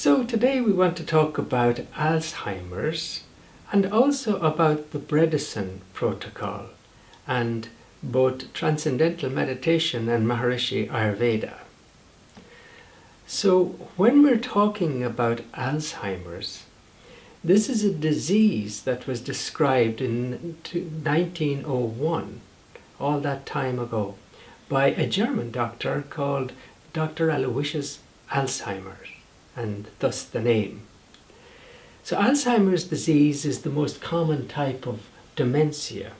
So today we want to talk about Alzheimer's and also about the Bredesen Protocol and both Transcendental Meditation and Maharishi Ayurveda. So when we're talking about Alzheimer's, this is a disease that was described in 1901, all that time ago, by a German doctor called Dr. Aloysius Alzheimer, and thus the name. So Alzheimer's disease is the most common type of dementia,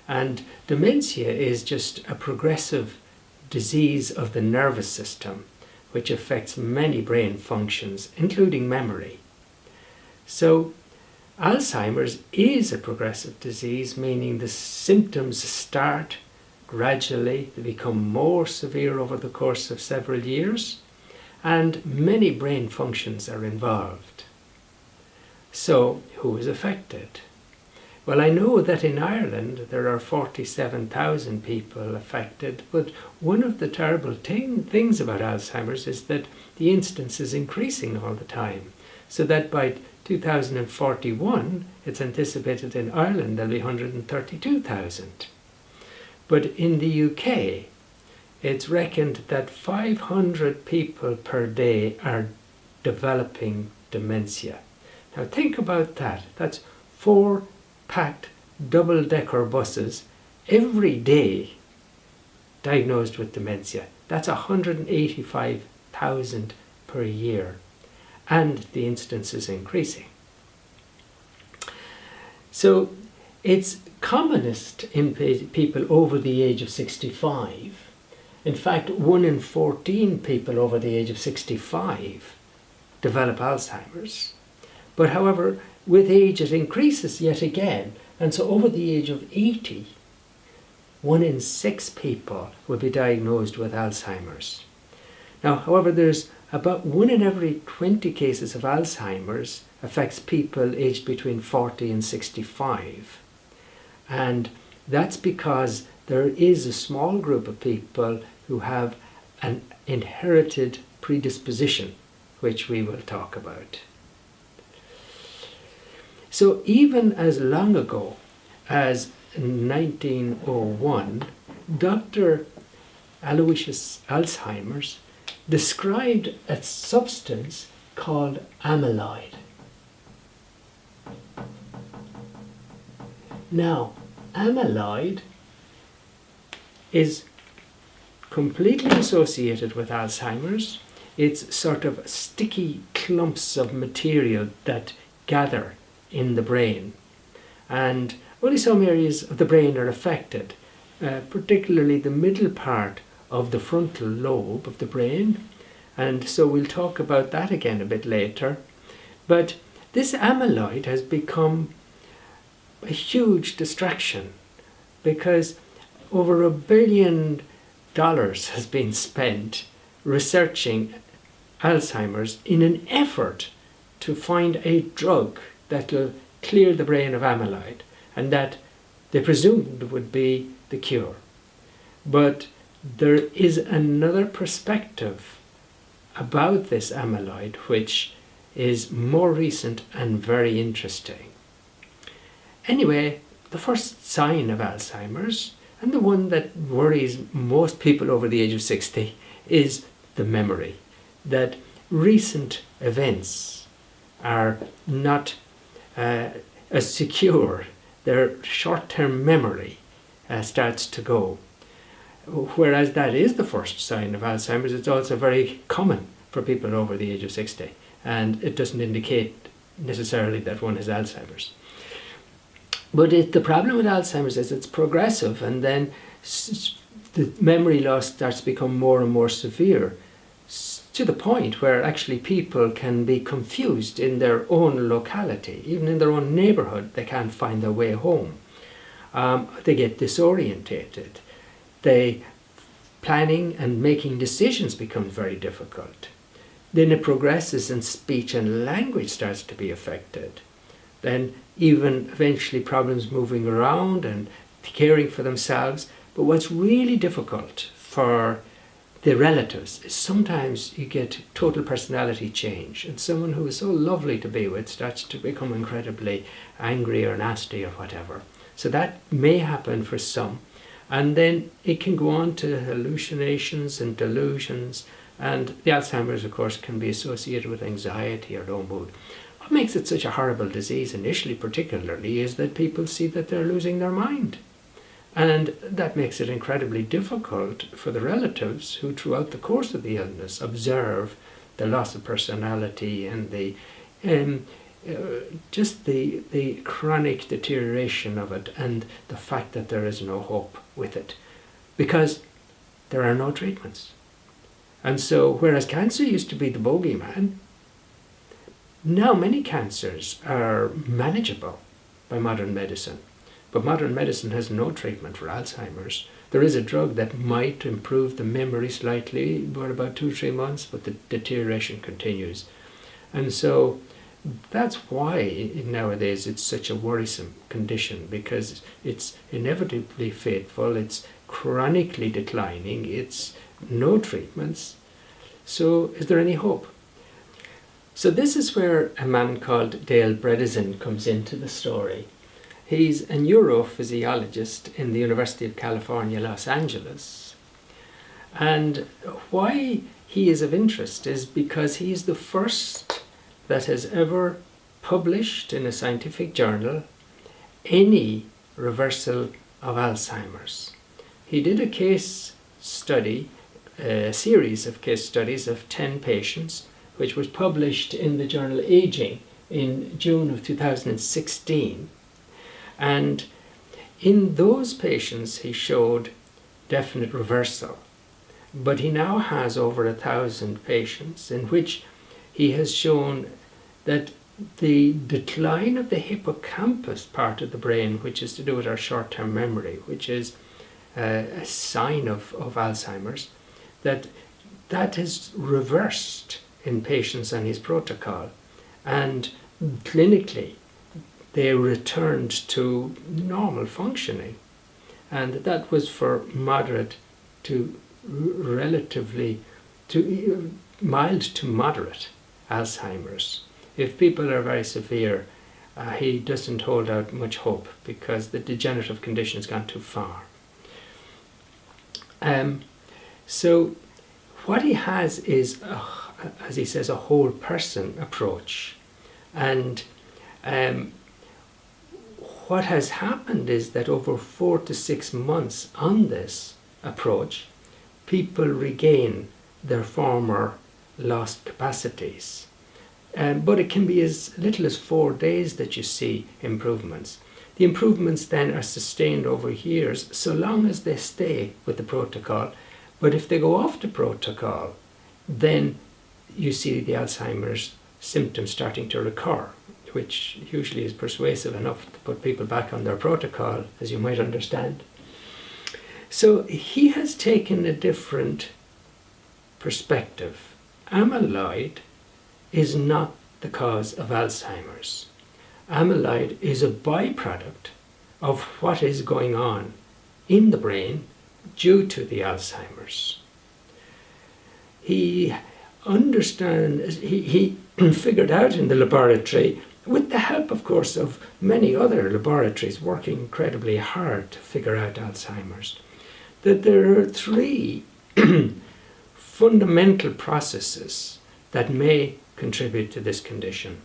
and dementia is just a progressive disease of the nervous system which affects many brain functions, including memory. So Alzheimer's is a progressive disease, meaning the symptoms start gradually, they become more severe over the course of several years, and many brain functions are involved. So who is affected? Well, I know that in Ireland there are 47,000 people affected, but one of the terrible things about Alzheimer's is that the incidence is increasing all the time, so that by 2041 it's anticipated in Ireland there'll be 132,000. But in the UK it's reckoned that 500 people per day are developing dementia. Now think about that. That's 4 packed double-decker buses every day diagnosed with dementia. That's 185,000 per year, and the incidence is increasing. So it's commonest in people over the age of 65. In fact, 1 in 14 people over the age of 65 develop Alzheimer's. But however, with age it increases yet again, and so over the age of 80, 1 in 6 people will be diagnosed with Alzheimer's. Now, however, there's about 1 in every 20 cases of Alzheimer's affects people aged between 40 and 65. And that's because there is a small group of people who have an inherited predisposition, which we will talk about. So even as long ago as 1901, Dr. Aloysius Alzheimer described a substance called amyloid. Now, amyloid is completely associated with Alzheimer's. It's sort of sticky clumps of material that gather in the brain, and only some areas of the brain are affected, particularly the middle part of the frontal lobe of the brain, and so we'll talk about that again a bit later. But this amyloid has become a huge distraction because over $1 billion has been spent researching Alzheimer's in an effort to find a drug that will clear the brain of amyloid, and that they presumed would be the cure. But there is another perspective about this amyloid which is more recent and very interesting. Anyway, the first sign of Alzheimer's, and the one that worries most people over the age of 60, is the memory. That recent events are not as secure. Their short-term memory starts to go. Whereas that is the first sign of Alzheimer's, it's also very common for people over the age of 60, and it doesn't indicate necessarily that one has Alzheimer's. But the problem with Alzheimer's is it's progressive, and then the memory loss starts to become more and more severe, to the point where actually people can be confused in their own locality. Even in their own neighbourhood, they can't find their way home. They get disorientated. Planning and making decisions becomes very difficult. Then it progresses and speech and language starts to be affected. Then even eventually problems moving around and caring for themselves. But what's really difficult for the relatives, sometimes you get total personality change, and someone who is so lovely to be with starts to become incredibly angry or nasty or whatever. So that may happen for some. And then it can go on to hallucinations and delusions. And the Alzheimer's, of course, can be associated with anxiety or low mood. What makes it such a horrible disease initially, particularly, is that people see that they're losing their mind. And that makes it incredibly difficult for the relatives who, throughout the course of the illness, observe the loss of personality and the just the chronic deterioration of it, and the fact that there is no hope with it, because there are no treatments. And so, whereas cancer used to be the bogeyman, now many cancers are manageable by modern medicine. But modern medicine has no treatment for Alzheimer's. There is a drug that might improve the memory slightly for about 2-3 months, but the deterioration continues. And so that's why nowadays it's such a worrisome condition, because it's inevitably fateful, it's chronically declining, it's no treatments. So is there any hope? So this is where a man called Dale Bredesen comes into the story. He's a neurophysiologist in the University of California, Los Angeles. And why he is of interest is because he's the first that has ever published in a scientific journal any reversal of Alzheimer's. He did a case study, a series of case studies of 10 patients, which was published in the journal Aging in June of 2016. And in those patients he showed definite reversal. But he now has over 1,000 patients in which he has shown that the decline of the hippocampus part of the brain, which is to do with our short-term memory, which is a sign of Alzheimer's, that has reversed in patients on his protocol. And clinically, they returned to normal functioning. And that was for moderate to relatively to mild to moderate Alzheimer's. If people are very severe, he doesn't hold out much hope because the degenerative condition has gone too far. So what he has is, as he says, a whole person approach. And what has happened is that over 4 to 6 months on this approach, people regain their former lost capacities. But it can be as little as 4 days that you see improvements. The improvements then are sustained over years, so long as they stay with the protocol. But if they go off the protocol, then you see the Alzheimer's symptoms starting to recur, which usually is persuasive enough to put people back on their protocol, as you might understand. So he has taken a different perspective. Amyloid is not the cause of Alzheimer's. Amyloid is a byproduct of what is going on in the brain due to the Alzheimer's. He understands, he figured out in the laboratory, with the help, of course, of many other laboratories working incredibly hard to figure out Alzheimer's, that there are 3 fundamental processes that may contribute to this condition.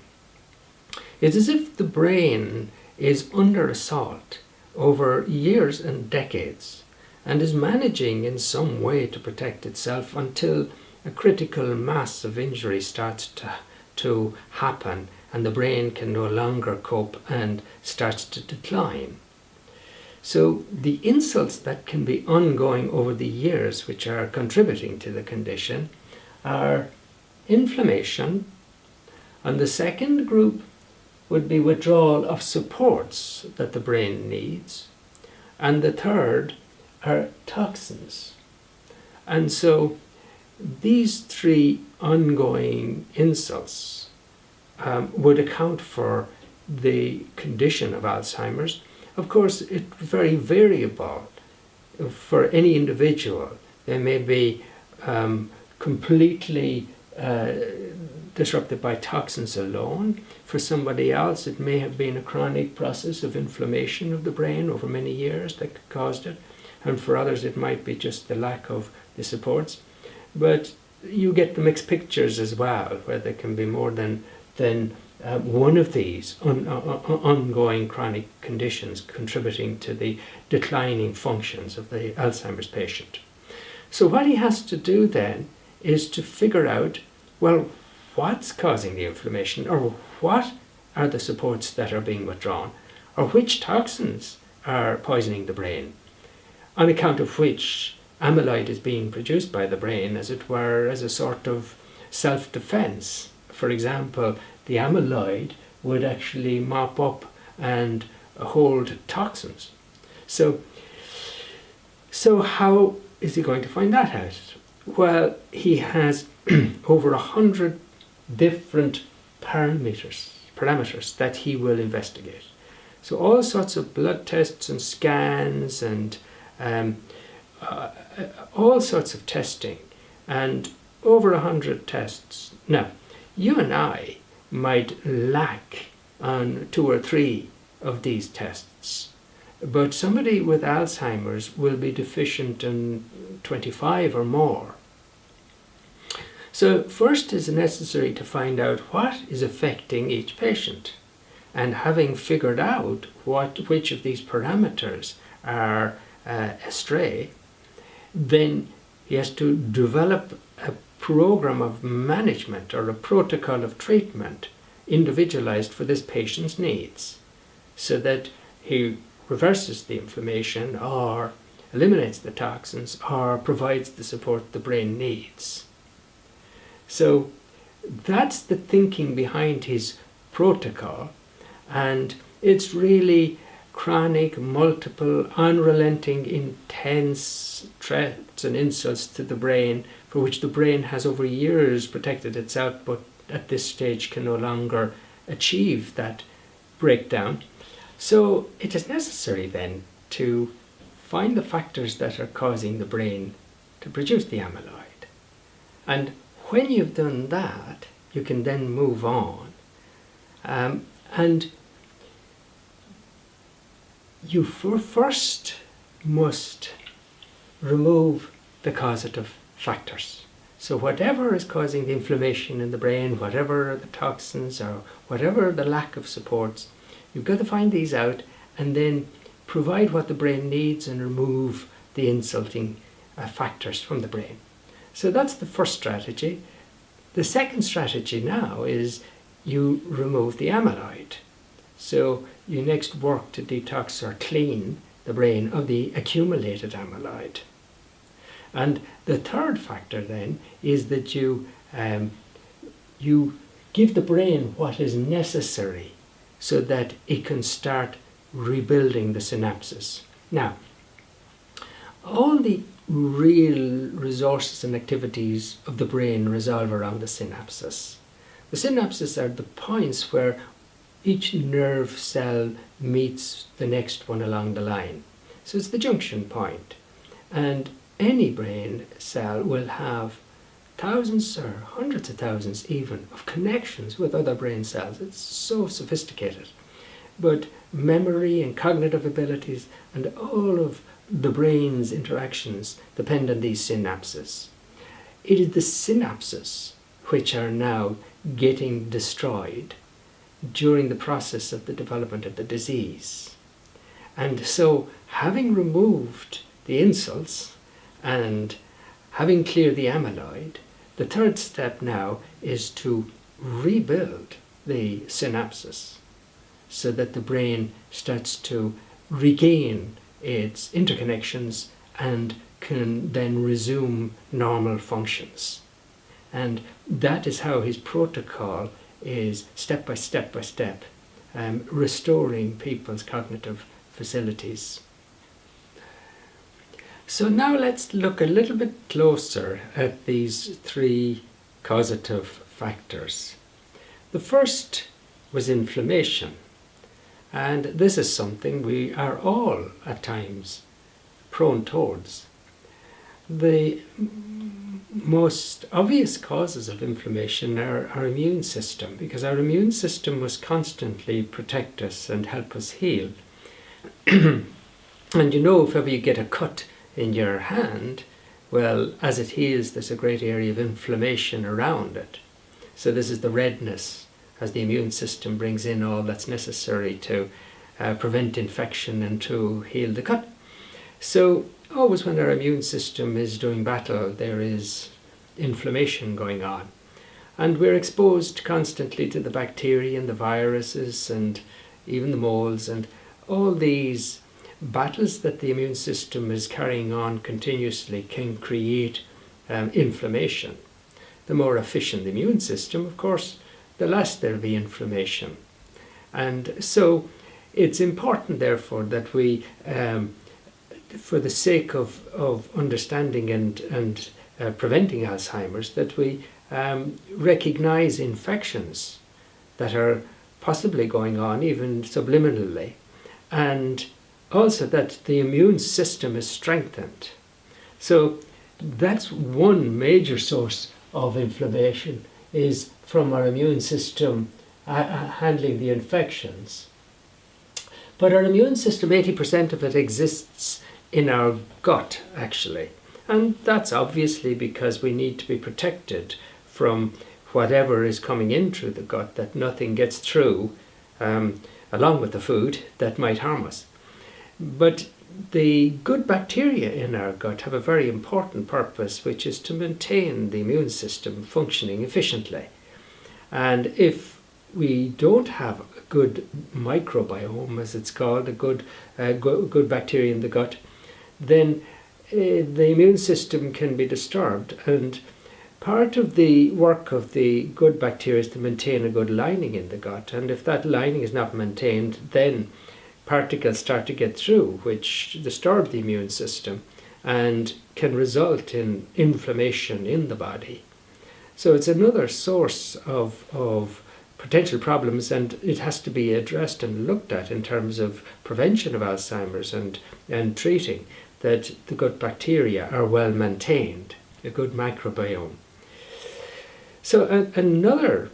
It's as if the brain is under assault over years and decades and is managing in some way to protect itself until a critical mass of injury starts to happen and the brain can no longer cope and starts to decline. So the insults that can be ongoing over the years, which are contributing to the condition, are inflammation, and the second group would be withdrawal of supports that the brain needs, and the third are toxins. And so these 3 ongoing insults would account for the condition of Alzheimer's. Of course, it's very variable for any individual. There may be completely disrupted by toxins alone. For somebody else, it may have been a chronic process of inflammation of the brain over many years that caused it. And for others, it might be just the lack of the supports. But you get the mixed pictures as well, where there can be more than one of these ongoing chronic conditions contributing to the declining functions of the Alzheimer's patient. So what he has to do then is to figure out, well, what's causing the inflammation, or what are the supports that are being withdrawn, or which toxins are poisoning the brain, on account of which amyloid is being produced by the brain, as it were, as a sort of self-defense. For example, the amyloid would actually mop up and hold toxins. So how is he going to find that out? Well, he has over 100 different parameters that he will investigate. So all sorts of blood tests and scans and all sorts of testing, and over 100 tests. Now, you and I might lack on 2 or 3 of these tests, but somebody with Alzheimer's will be deficient in 25 or more. So first is necessary to find out what is affecting each patient, and having figured out which of these parameters are astray, then he has to develop a program of management or a protocol of treatment individualized for this patient's needs, so that he reverses the inflammation or eliminates the toxins or provides the support the brain needs. So that's the thinking behind his protocol, and it's really chronic, multiple, unrelenting, intense threats and insults to the brain, for which the brain has over years protected itself, but at this stage can no longer achieve that breakdown. So it is necessary then to find the factors that are causing the brain to produce the amyloid. And when you've done that, you can then move on. And you first must remove the causative factors. So whatever is causing the inflammation in the brain, whatever the toxins or whatever the lack of supports, you've got to find these out and then provide what the brain needs and remove the insulting factors from the brain. So that's the first strategy. The second strategy now is you remove the amyloid. So you next work to detox or clean the brain of the accumulated amyloid. And the third factor then is that you give the brain what is necessary so that it can start rebuilding the synapses. Now, all the real resources and activities of the brain revolve around the synapses. The synapses are the points where each nerve cell meets the next one along the line. So it's the junction point. And any brain cell will have thousands or hundreds of thousands even of connections with other brain cells. It's so sophisticated. But memory and cognitive abilities and all of the brain's interactions depend on these synapses. It is the synapses which are now getting destroyed during the process of the development of the disease. And so, having removed the insults and having cleared the amyloid, the third step now is to rebuild the synapses so that the brain starts to regain its interconnections and can then resume normal functions. And that is how his protocol is step by step restoring people's cognitive facilities. So now let's look a little bit closer at these 3 causative factors. The first was inflammation, and this is something we are all at times prone towards. The most obvious causes of inflammation are our immune system, because our immune system must constantly protect us and help us heal. And if ever you get a cut in your hand, well, as it heals, there's a great area of inflammation around it. So this is the redness, as the immune system brings in all that's necessary to prevent infection and to heal the cut. So always when our immune system is doing battle, there is inflammation going on. And we're exposed constantly to the bacteria and the viruses and even the molds and all these battles that the immune system is carrying on continuously can create inflammation. The more efficient the immune system, of course, the less there'll be inflammation. And so it's important, therefore, that we, for the sake of understanding and preventing Alzheimer's, that we recognize infections that are possibly going on, even subliminally, and also that the immune system is strengthened. So that's one major source of inflammation, is from our immune system handling the infections. But our immune system, 80% of it exists in our gut, actually. And that's obviously because we need to be protected from whatever is coming in through the gut, that nothing gets through, along with the food, that might harm us. But the good bacteria in our gut have a very important purpose, which is to maintain the immune system functioning efficiently. And if we don't have a good microbiome, as it's called, a good bacteria in the gut, then the immune system can be disturbed. And part of the work of the good bacteria is to maintain a good lining in the gut. And if that lining is not maintained, then particles start to get through, which disturb the immune system and can result in inflammation in the body. So it's another source of potential problems, and it has to be addressed and looked at in terms of prevention of Alzheimer's and treating, that the gut bacteria are well maintained, a good microbiome. So another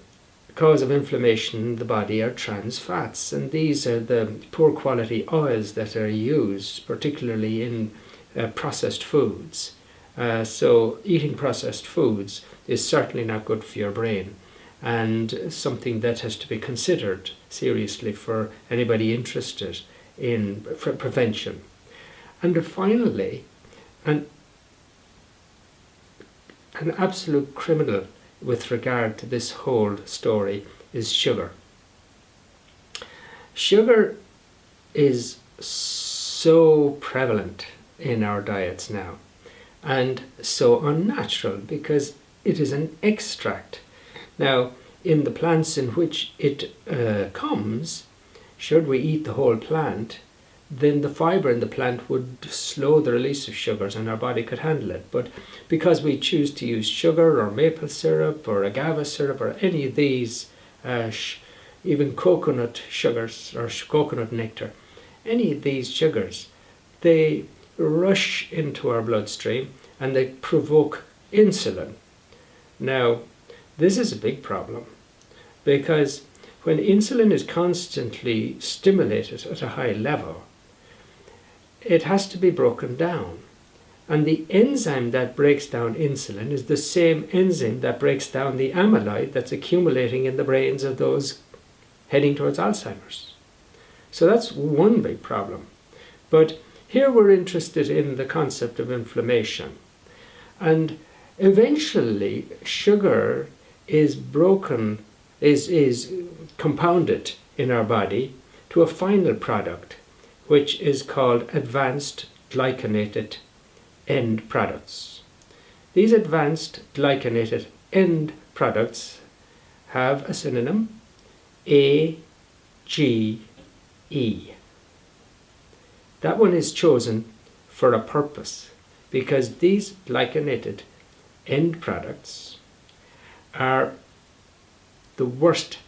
cause of inflammation in the body are trans fats, and these are the poor quality oils that are used, particularly in processed foods. So eating processed foods is certainly not good for your brain, and something that has to be considered seriously for anybody interested in prevention. And finally, an absolute criminal with regard to this whole story is sugar. Sugar is so prevalent in our diets now, and so unnatural, because it is an extract. Now, in the plants in which it comes, should we eat the whole plant, then the fiber in the plant would slow the release of sugars and our body could handle it. But because we choose to use sugar or maple syrup or agave syrup or any of these, even coconut sugars or coconut nectar, any of these sugars, they rush into our bloodstream and they provoke insulin. Now, this is a big problem, because when insulin is constantly stimulated at a high level, it has to be broken down. And the enzyme that breaks down insulin is the same enzyme that breaks down the amyloid that's accumulating in the brains of those heading towards Alzheimer's. So that's one big problem. But here we're interested in the concept of inflammation. And eventually sugar is broken, is compounded in our body to a final product, which is called advanced glycanated end products. These advanced glycanated end products have a synonym, AGE. That one is chosen for a purpose, because these glycanated end products are the worst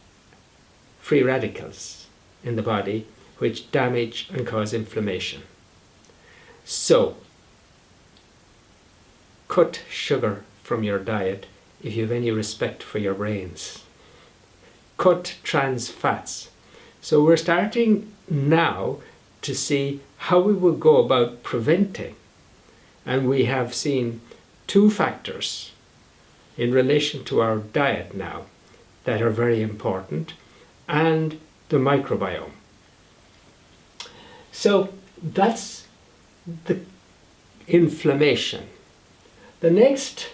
free radicals in the body, which damage and cause inflammation. So, cut sugar from your diet if you have any respect for your brains. Cut trans fats. So we're starting now to see how we will go about preventing. And we have seen 2 factors in relation to our diet now that are very important, and the microbiome. So that's the inflammation. The next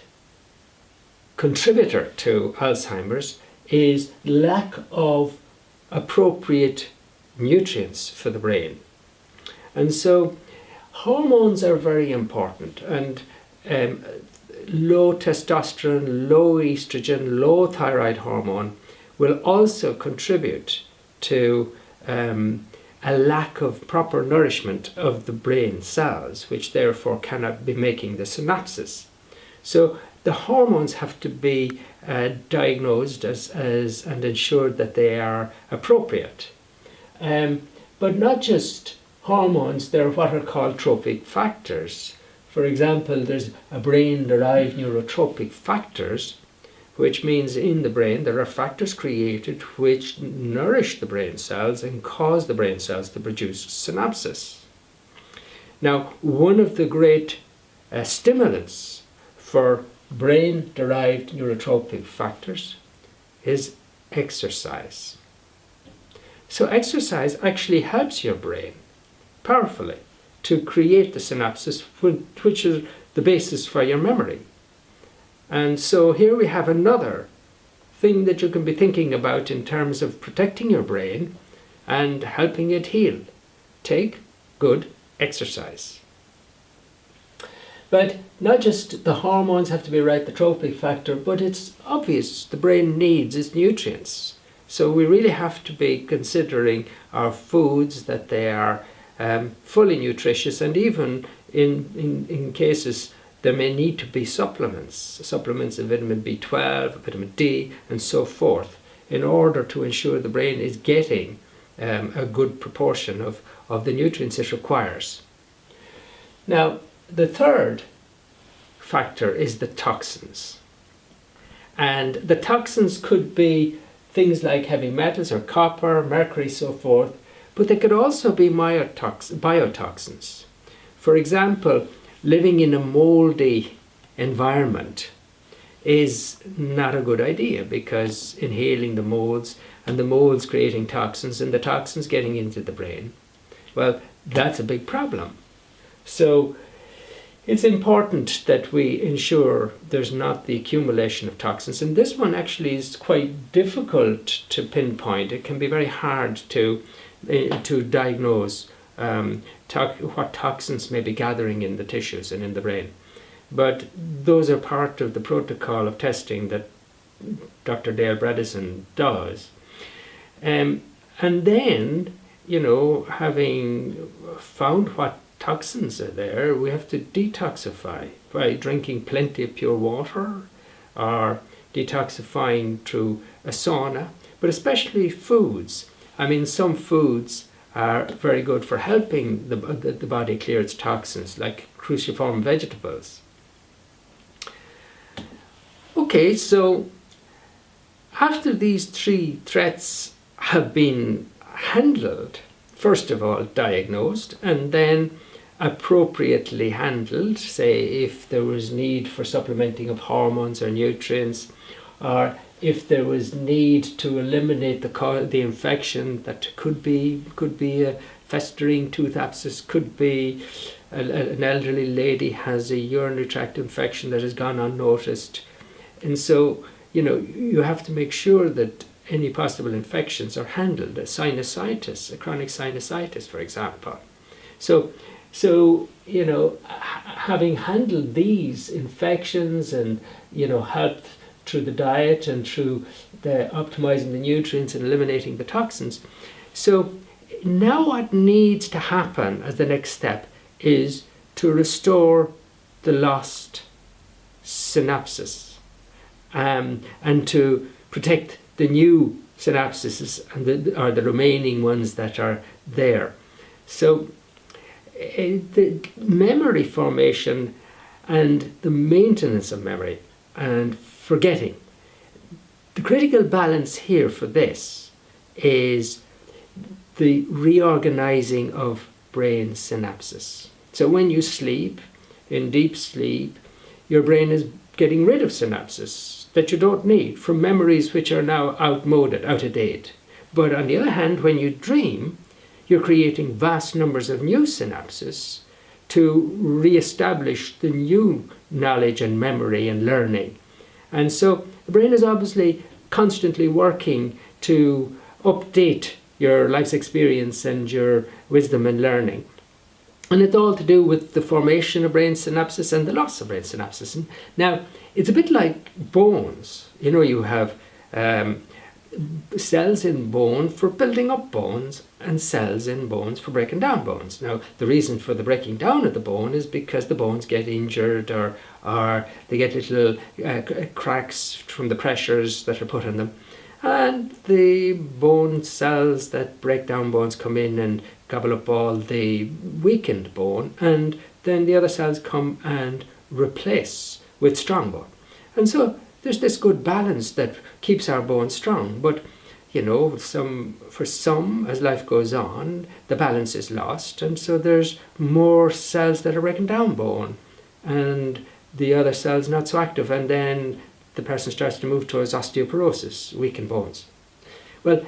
contributor to Alzheimer's is lack of appropriate nutrients for the brain. And so hormones are very important, and low testosterone, low estrogen, low thyroid hormone will also contribute to a lack of proper nourishment of the brain cells, which therefore cannot be making the synapses. So the hormones have to be diagnosed and ensured that they are appropriate. But not just hormones, they're what are called trophic factors. For example, there's a brain-derived neurotropic factors, which means in the brain there are factors created which nourish the brain cells and cause the brain cells to produce synapses. Now, one of the great stimulants for brain-derived neurotropic factors is exercise. So exercise actually helps your brain powerfully to create the synapses, which is the basis for your memory. And so here we have another thing that you can be thinking about in terms of protecting your brain and helping it heal. Take good exercise. But not just the hormones have to be right, the trophic factor, but it's obvious the brain needs its nutrients. So we really have to be considering our foods, that they are fully nutritious, and even in cases there may need to be supplements of vitamin B12, vitamin D, and so forth, in order to ensure the brain is getting a good proportion of the nutrients it requires. Now, the third factor is the toxins. And the toxins could be things like heavy metals or copper, mercury, so forth, but they could also be biotoxins. For example, living in a moldy environment is not a good idea, because inhaling the molds and the molds creating toxins and the toxins getting into the brain, well, that's a big problem. So it's important that we ensure there's not the accumulation of toxins. And this one actually is quite difficult to pinpoint. It can be very hard to diagnose what toxins may be gathering in the tissues and in the brain. But those are part of the protocol of testing that Dr. Dale Bredesen does. And then, having found what toxins are there, we have to detoxify by drinking plenty of pure water, or detoxifying through a sauna, but especially foods. I mean, some foods are very good for helping the body clear its toxins, like cruciform vegetables. Okay, so after these 3 threats have been handled, first of all diagnosed, and then appropriately handled, say if there was need for supplementing of hormones or nutrients, or if there was need to eliminate the infection that could be a festering tooth abscess, could be an elderly lady has a urinary tract infection that has gone unnoticed. And so, you have to make sure that any possible infections are handled, a sinusitis, a chronic sinusitis, for example. So having handled these infections and, helped through the diet and through the optimizing the nutrients and eliminating the toxins. So now what needs to happen as the next step is to restore the lost synapses, and to protect the new synapses and the remaining ones that are there. So the memory formation and the maintenance of memory and forgetting. The critical balance here for this is the reorganizing of brain synapses. So when you sleep, in deep sleep, your brain is getting rid of synapses that you don't need from memories which are now outmoded, out of date. But on the other hand, when you dream, you're creating vast numbers of new synapses to re-establish the new knowledge and memory and learning. And so the brain is obviously constantly working to update your life's experience and your wisdom and learning. And it's all to do with the formation of brain synapses and the loss of brain synapses. And now, it's a bit like bones. You know, you have cells in bone for building up bones and cells in bones for breaking down bones. Now, the reason for the breaking down of the bone is because the bones get injured or they get little cracks from the pressures that are put on them. And the bone cells that break down bones come in and gobble up all the weakened bone, and then the other cells come and replace with strong bone. And so there's this good balance that keeps our bones strong. But, you know, for some, as life goes on, the balance is lost, and so there's more cells that are breaking down bone, and the other cells not so active, and then the person starts to move towards osteoporosis, weakened bones. Well,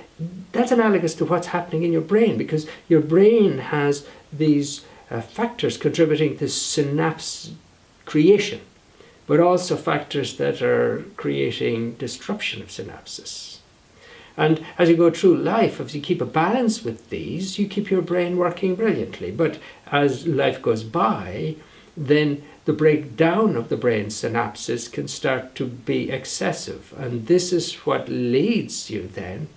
that's analogous to what's happening in your brain, because your brain has these factors contributing to synapse creation, but also factors that are creating disruption of synapses. And as you go through life, if you keep a balance with these, you keep your brain working brilliantly. But as life goes by, then the breakdown of the brain synapses can start to be excessive. And this is what leads you then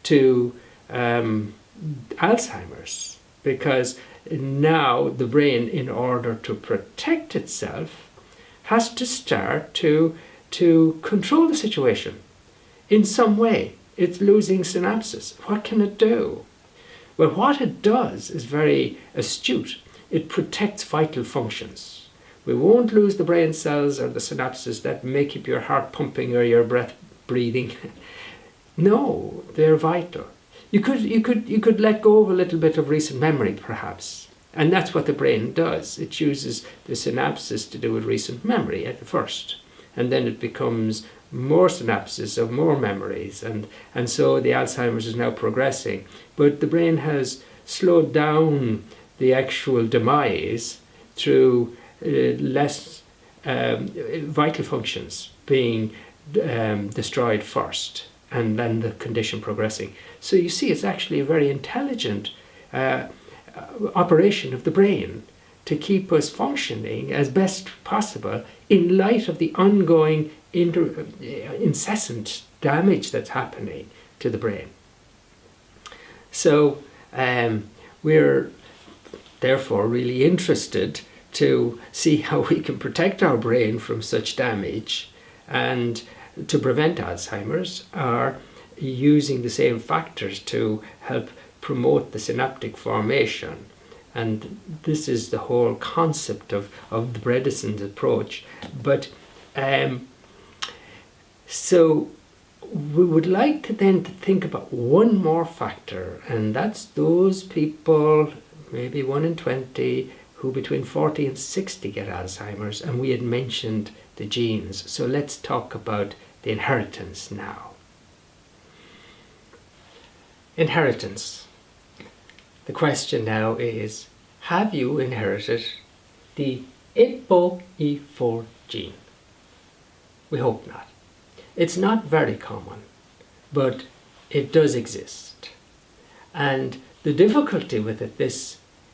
to Alzheimer's, because now the brain, in order to protect itself, has to start to control the situation in some way. It's losing synapses. What can it do? Well, what it does is very astute. It protects vital functions. We won't lose the brain cells or the synapses that may keep your heart pumping or your breath breathing. No, they're vital. You could let go of a little bit of recent memory, perhaps. And that's what the brain does. It uses the synapses to do with recent memory at first. And then it becomes more synapses of more memories. And so the Alzheimer's is now progressing. But the brain has slowed down the actual demise through less vital functions being destroyed first, and then the condition progressing. So you see, it's actually a very intelligent operation of the brain to keep us functioning as best possible in light of the ongoing incessant damage that's happening to the brain. So we're therefore really interested to see how we can protect our brain from such damage, and to prevent Alzheimer's are using the same factors to help promote the synaptic formation. And this is the whole concept of the Bredesen approach. But so we would like to then think about one more factor, and that's those people, maybe 1 in 20, who between 40 and 60 get Alzheimer's, and we had mentioned the genes. So let's talk about the inheritance now. Inheritance. The question now is, have you inherited the ApoE4 gene? We hope not. It's not very common, but it does exist. And the difficulty with it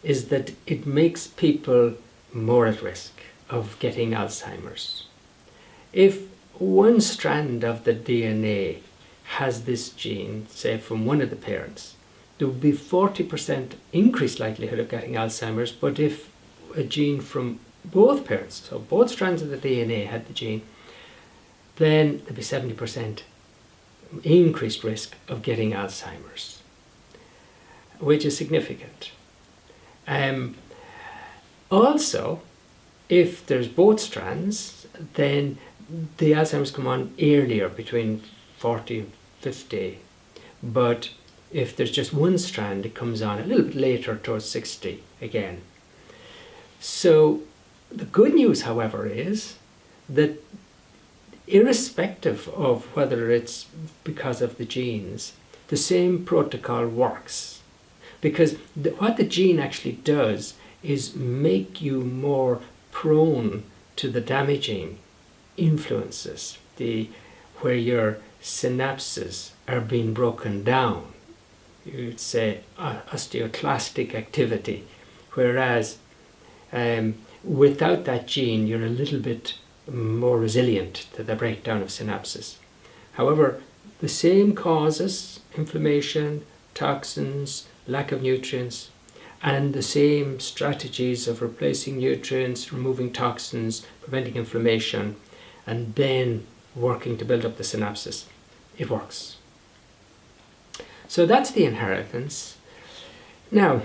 is that it makes people more at risk of getting Alzheimer's. If one strand of the DNA has this gene, say from one of the parents, there would be 40% increased likelihood of getting Alzheimer's. But if a gene from both parents, so both strands of the DNA had the gene, then there'd be 70% increased risk of getting Alzheimer's, which is significant. Also, if there's both strands, then the Alzheimer's come on earlier, between 40 and 50, but if there's just one strand, it comes on a little bit later, towards 60 again. So the good news, however, is that irrespective of whether it's because of the genes, the same protocol works. Because what the gene actually does is make you more prone to the damaging influences, where your synapses are being broken down. You'd say osteoclastic activity, whereas without that gene you're a little bit more resilient to the breakdown of synapses. However, the same causes, inflammation, toxins, lack of nutrients, and the same strategies of replacing nutrients, removing toxins, preventing inflammation, and then working to build up the synapses. It works. So that's the inheritance. Now,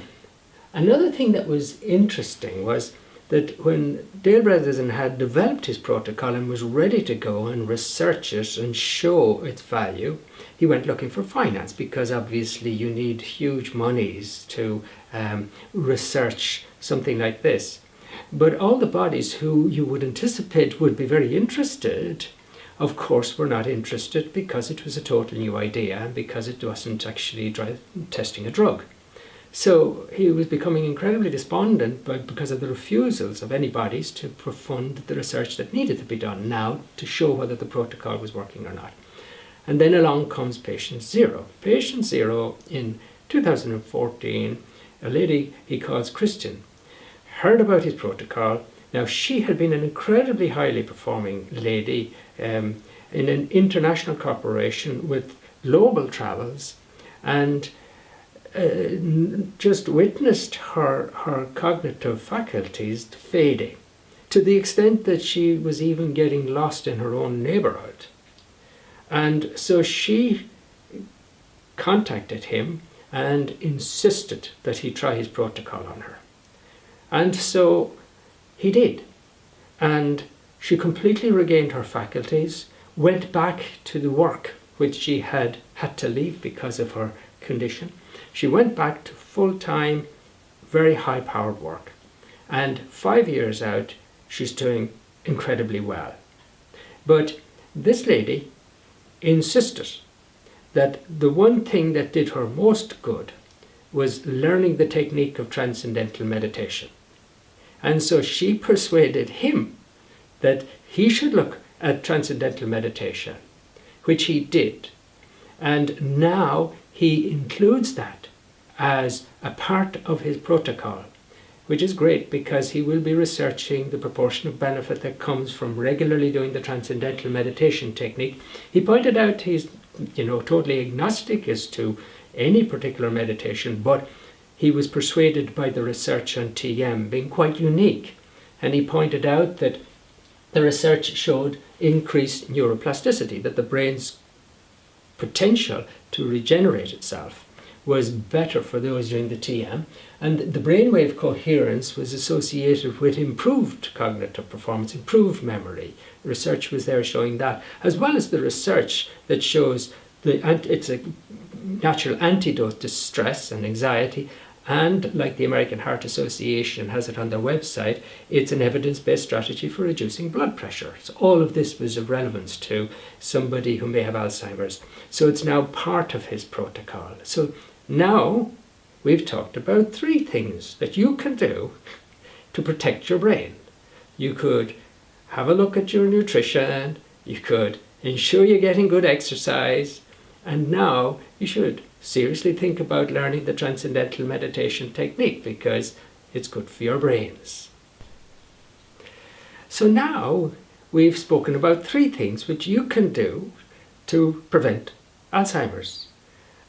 another thing that was interesting was that when Dale Bredesen had developed his protocol and was ready to go and research it and show its value, he went looking for finance, because obviously you need huge monies to research something like this. But all the bodies who you would anticipate would be very interested, of course, were not interested, because it was a total new idea and because it wasn't actually testing a drug. So he was becoming incredibly despondent because of the refusals of any bodies to fund the research that needed to be done now to show whether the protocol was working or not. And then along comes patient zero. Patient zero in 2014, a lady he calls Christian, heard about his protocol. Now, she had been an incredibly highly performing lady in an international corporation with global travels, and just witnessed her cognitive faculties fading, to the extent that she was even getting lost in her own neighborhood. And so she contacted him and insisted that he try his protocol on her. And so he did. And she completely regained her faculties, went back to the work which she had to leave because of her condition. She went back to full-time, very high-powered work. And 5 years out, she's doing incredibly well. But this lady insisted that the one thing that did her most good was learning the technique of transcendental meditation. And so she persuaded him that he should look at transcendental meditation, which he did. And now he includes that as a part of his protocol, which is great, because he will be researching the proportion of benefit that comes from regularly doing the transcendental meditation technique. He pointed out he's totally agnostic as to any particular meditation, but he was persuaded by the research on TM being quite unique. And he pointed out that the research showed increased neuroplasticity, that the brain's potential to regenerate itself was better for those doing the TM, and the brainwave coherence was associated with improved cognitive performance, improved memory. The research was there showing that, as well as the research that shows it's a natural antidote to stress and anxiety, and like the American Heart Association has it on their website, it's an evidence-based strategy for reducing blood pressure. So all of this was of relevance to somebody who may have Alzheimer's. So it's now part of his protocol. So now we've talked about 3 things that you can do to protect your brain. You could have a look at your nutrition, you could ensure you're getting good exercise, and now you should seriously think about learning the transcendental meditation technique, because it's good for your brains. So now we've spoken about 3 things which you can do to prevent Alzheimer's.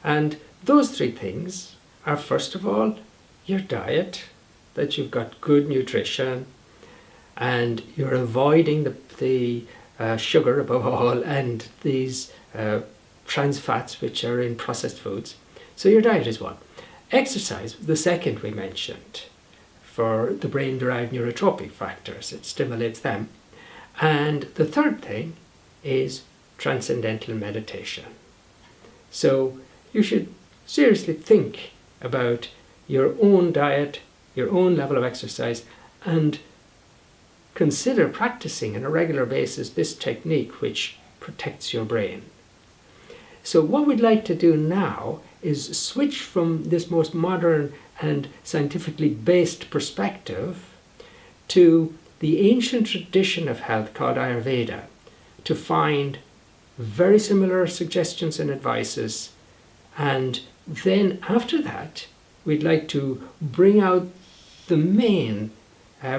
And those 3 things are, first of all, your diet, that you've got good nutrition, and you're avoiding the sugar above all, and these trans fats which are in processed foods. So your diet is one. Exercise, the second we mentioned, for the brain-derived neurotrophic factors. It stimulates them. And the third thing is transcendental meditation. So you should seriously think about your own diet, your own level of exercise, and consider practicing on a regular basis this technique which protects your brain. So what we'd like to do now is switch from this most modern and scientifically based perspective to the ancient tradition of health called Ayurveda, to find very similar suggestions and advices. And then after that, we'd like to bring out the main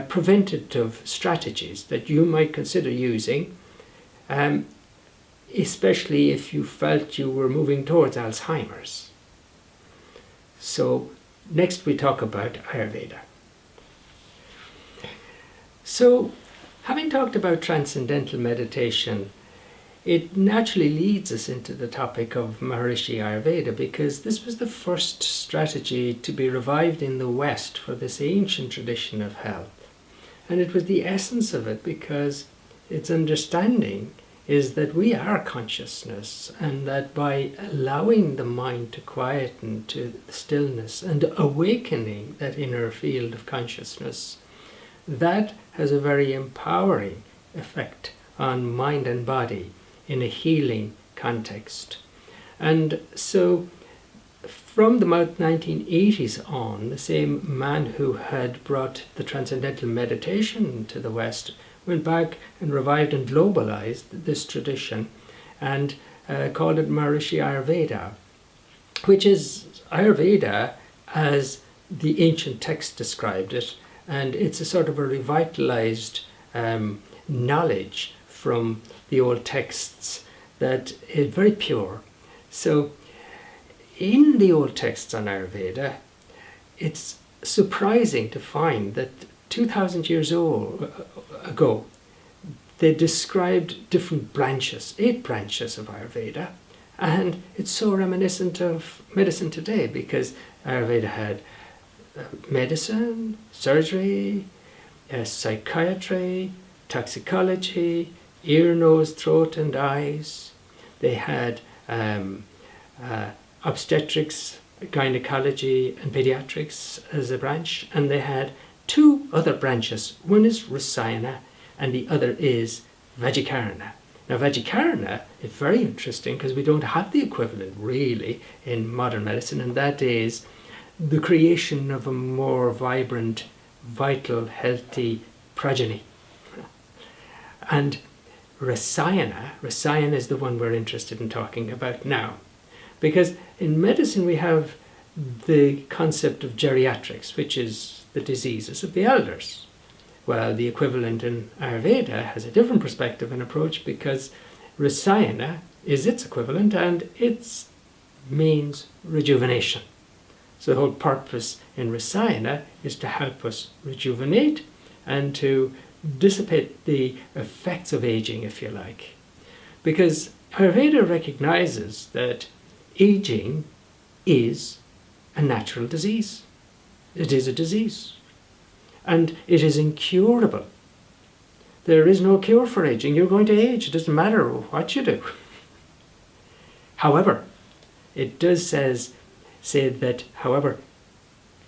preventative strategies that you might consider using, especially if you felt you were moving towards Alzheimer's. So next we talk about Ayurveda. So, having talked about transcendental meditation, it naturally leads us into the topic of Maharishi Ayurveda, because this was the first strategy to be revived in the West for this ancient tradition of health. And it was the essence of it, because its understanding is that we are consciousness, and that by allowing the mind to quieten to stillness and awakening that inner field of consciousness, that has a very empowering effect on mind and body in a healing context. And so from the 1980s on, the same man who had brought the transcendental meditation to the West went back and revived and globalized this tradition and called it Maharishi Ayurveda, which is Ayurveda as the ancient text described it. And it's a sort of a revitalized knowledge from the old texts that is very pure. So in the old texts on Ayurveda, it's surprising to find that 2,000 years ago, they described different branches, 8 branches of Ayurveda. And it's so reminiscent of medicine today, because Ayurveda had medicine, surgery, psychiatry, toxicology, ear, nose, throat and eyes. They had obstetrics, gynecology and pediatrics as a branch, and they had 2 other branches. One is Rasayana and the other is Vajikarana. Now Vajikarana is very interesting because we don't have the equivalent really in modern medicine, and that is the creation of a more vibrant, vital, healthy progeny. And Rasayana is the one we're interested in talking about now. Because in medicine we have the concept of geriatrics, which is the diseases of the elders. Well, the equivalent in Ayurveda has a different perspective and approach, because Rasayana is its equivalent and it means rejuvenation. So the whole purpose in Rasayana is to help us rejuvenate and to dissipate the effects of aging, if you like. Because Ayurveda recognizes that aging is a natural disease. It is a disease. And it is incurable. There is no cure for aging. You're going to age. It doesn't matter what you do. However, it does say that, however,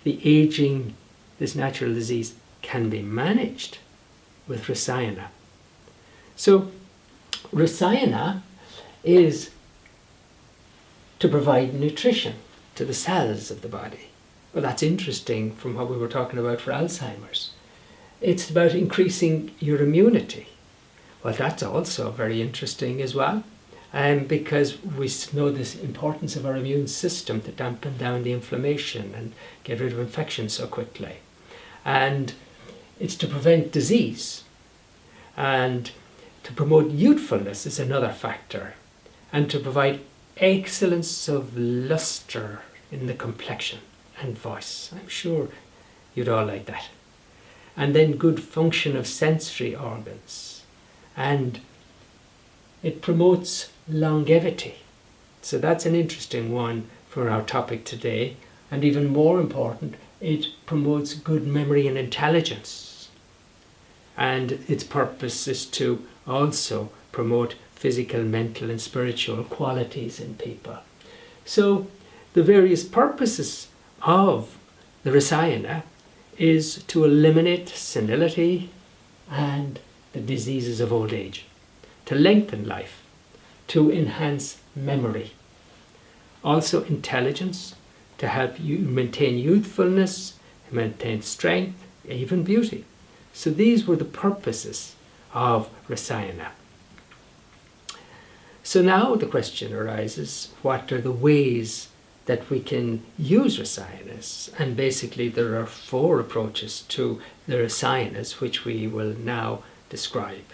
the aging, this natural disease, can be managed with Rasayana. So, Rasayana is to provide nutrition to the cells of the body. Well, that's interesting from what we were talking about for Alzheimer's. It's about increasing your immunity. Well, that's also very interesting as well, because we know this importance of our immune system to dampen down the inflammation and get rid of infection so quickly. And it's to prevent disease. And to promote youthfulness is another factor. And to provide excellence of luster in the complexion and voice. I'm sure you'd all like that. And then good function of sensory organs. And it promotes longevity. So that's an interesting one for our topic today. And even more important, it promotes good memory and intelligence. and its purpose is to also promote physical, mental and spiritual qualities in people. So the various purposes of the Rasayana is to eliminate senility and the diseases of old age, to lengthen life, to enhance memory, also intelligence, to help you maintain youthfulness, maintain strength, even beauty. So these were the purposes of Rasayana. So now the question arises, what are the ways that we can use Rasayanas? And basically there are 4 approaches to the Rasayanas which we will now describe.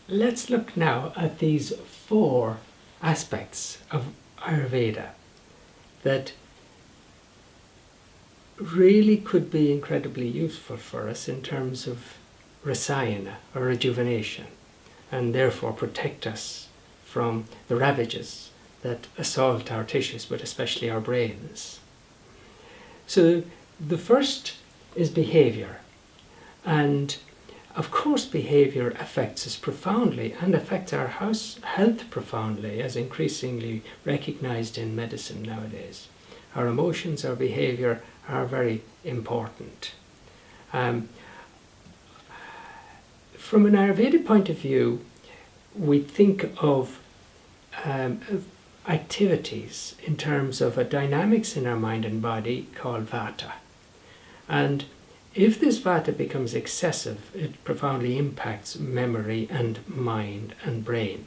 Let's look now at these 4 aspects of Ayurveda that really could be incredibly useful for us in terms of Rasayana or rejuvenation, and therefore protect us from the ravages that assault our tissues, but especially our brains. So the first is behavior, and of course behavior affects us profoundly and affects our health profoundly, as increasingly recognized in medicine nowadays. Our emotions, our behavior are very important. From an Ayurvedic point of view, we think of activities in terms of a dynamics in our mind and body called Vata. And if this Vata becomes excessive, it profoundly impacts memory and mind and brain.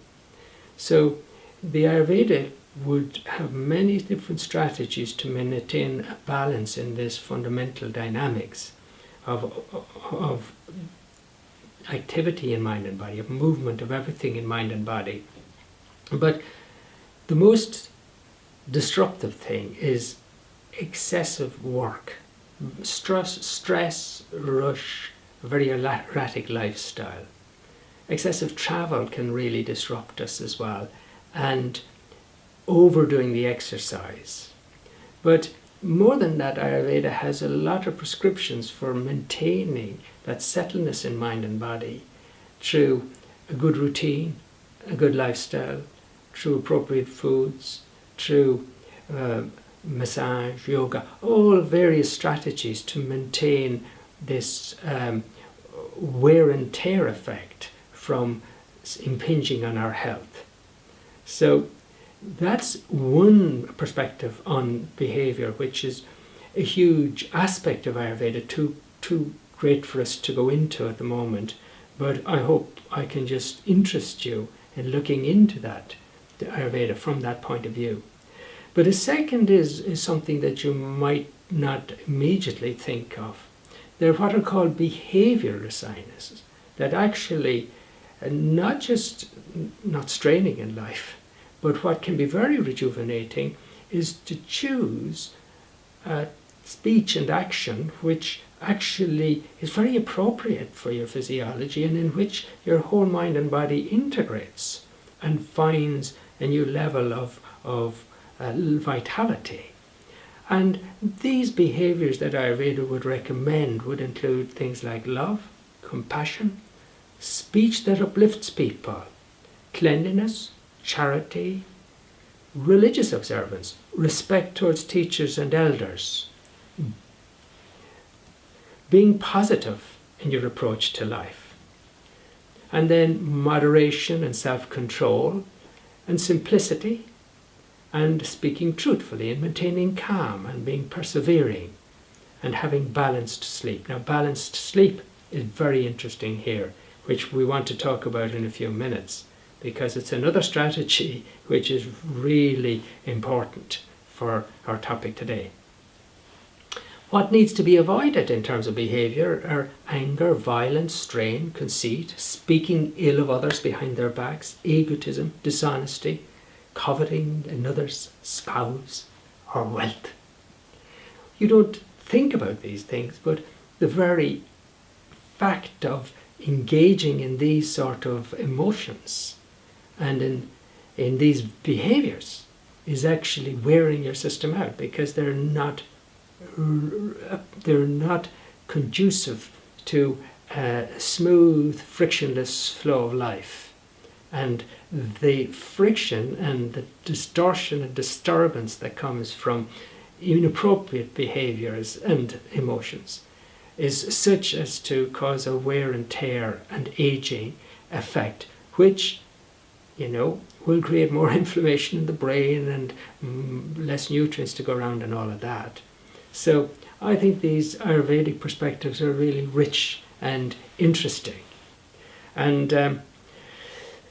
So the Ayurveda would have many different strategies to maintain a balance in this fundamental dynamics of activity in mind and body, of movement of everything in mind and body. But the most disruptive thing is excessive work, stress, rush, a very erratic lifestyle. Excessive travel can really disrupt us as well, and overdoing the exercise. But more than that, Ayurveda has a lot of prescriptions for maintaining that settledness in mind and body through a good routine, a good lifestyle, through appropriate foods, through massage, yoga, all various strategies to maintain this wear and tear effect from impinging on our health. So that's one perspective on behavior, which is a huge aspect of Ayurveda, too great for us to go into at the moment, but I hope I can just interest you in looking into that, the Ayurveda, from that point of view. But a second is something that you might not immediately think of. They're what are called behavior rasayanas, that actually not just not straining in life, but what can be very rejuvenating is to choose speech and action which actually is very appropriate for your physiology and in which your whole mind and body integrates and finds a new level of vitality. And these behaviors that Ayurveda would recommend would include things like love, compassion, speech that uplifts people, cleanliness, charity, religious observance, respect towards teachers and elders, being positive in your approach to life, and then moderation and self-control, and simplicity, and speaking truthfully and maintaining calm and being persevering, and having balanced sleep. Now, balanced sleep is very interesting here, which we want to talk about in a few minutes, because it's another strategy which is really important for our topic today. What needs to be avoided in terms of behaviour are anger, violence, strain, conceit, speaking ill of others behind their backs, egotism, dishonesty, coveting another's spouse or wealth. You don't think about these things, but the very fact of engaging in these sort of emotions and in these behaviours is actually wearing your system out, because they're not conducive to smooth, frictionless flow of life. And the friction and the distortion and disturbance that comes from inappropriate behaviours and emotions is such as to cause a wear and tear and aging effect, which, will create more inflammation in the brain and less nutrients to go around and all of that. So I think these Ayurvedic perspectives are really rich and interesting. And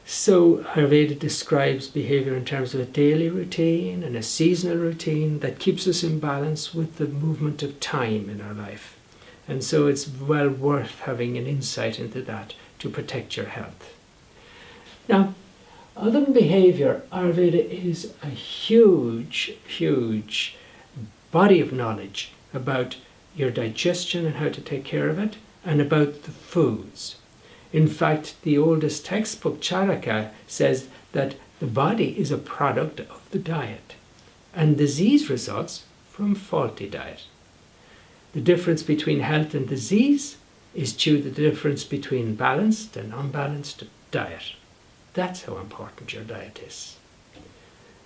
so Ayurveda describes behaviour in terms of a daily routine and a seasonal routine that keeps us in balance with the movement of time in our life. And so it's well worth having an insight into that to protect your health. Now, other than behaviour, Ayurveda is a huge, huge body of knowledge about your digestion and how to take care of it, and about the foods. In fact, the oldest textbook, Charaka, says that the body is a product of the diet, and disease results from faulty diet. The difference between health and disease is due to the difference between balanced and unbalanced diet. That's how important your diet is.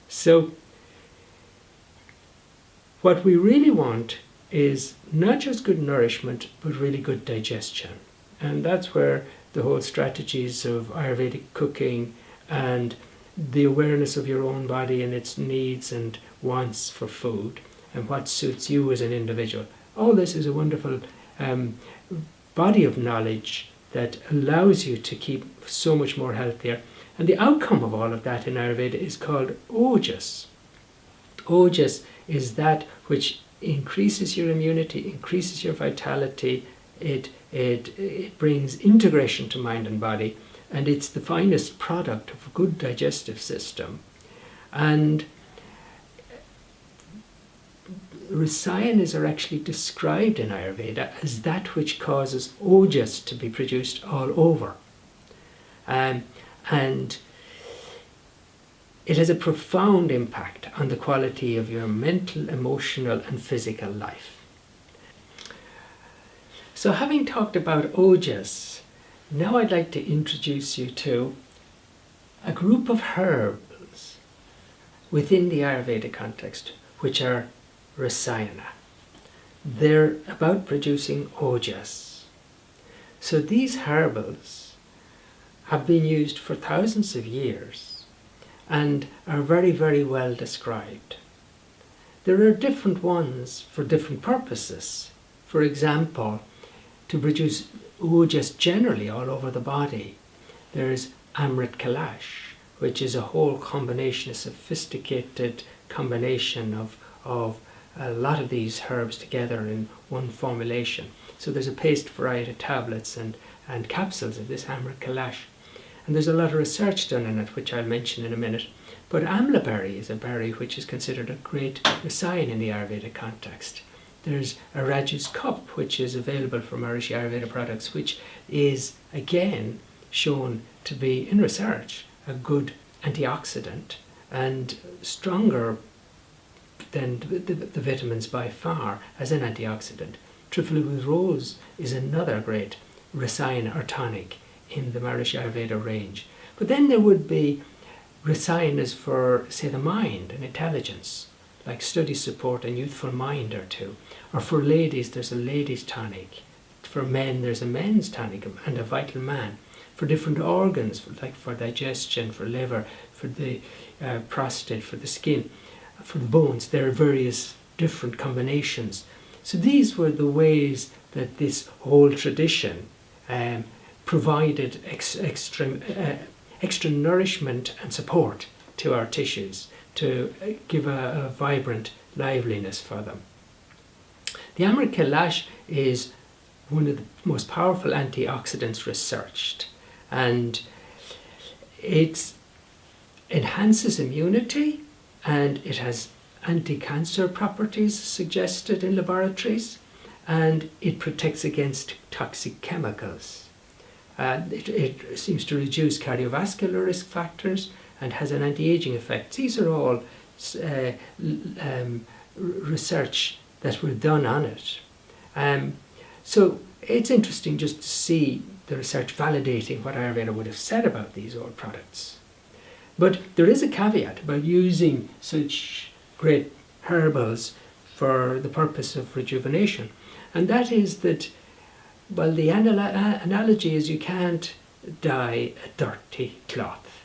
So, what we really want is not just good nourishment, but really good digestion. And that's where the whole strategies of Ayurvedic cooking and the awareness of your own body and its needs and wants for food and what suits you as an individual. All this is a wonderful body of knowledge that allows you to keep so much more healthier. And the outcome of all of that in Ayurveda is called ojas. Ojas is that which increases your immunity, increases your vitality, it brings integration to mind and body, and it's the finest product of a good digestive system. And rasayanas are actually described in Ayurveda as that which causes ojas to be produced all over. And it has a profound impact on the quality of your mental, emotional, and physical life. So having talked about ojas, now I'd like to introduce you to a group of herbs within the Ayurveda context, which are rasayana. They're about producing ojas. So these herbals have been used for thousands of years and are very, very well described. There are different ones for different purposes. For example, to produce ojas generally all over the body, there's Amrit Kalash, which is a whole combination, a sophisticated combination of a lot of these herbs together in one formulation. So there's a paste variety of tablets and capsules of this Amrit Kalash. And there's a lot of research done in it, which I'll mention in a minute. But amla berry is a berry which is considered a great rasayan in the Ayurveda context. There's a Raju's cup, which is available from Maharishi Ayurveda products, which is, again, shown to be, in research, a good antioxidant and stronger than the vitamins by far as an antioxidant. Trifluid rose is another great rasayan or tonic in the Maharishi Ayurveda range. But then there would be rasayanas for, say, the mind and intelligence, like study support and youthful mind or two. Or for ladies, there's a ladies' tonic. For men, there's a men's tonic and a vital man. For different organs, like for digestion, for liver, for the prostate, for the skin, for the bones, there are various different combinations. So these were the ways that this whole tradition provided extra nourishment and support to our tissues to give a vibrant liveliness for them. The Amrit Kalash is one of the most powerful antioxidants researched, and it enhances immunity, and it has anti-cancer properties suggested in laboratories, and it protects against toxic chemicals. It seems to reduce cardiovascular risk factors and has an anti-aging effect. These are all research that were done on it. So it's interesting just to see the research validating what Ayurveda would have said about these old products. But there is a caveat about using such great herbals for the purpose of rejuvenation, and that is that, well, the analogy is you can't dye a dirty cloth.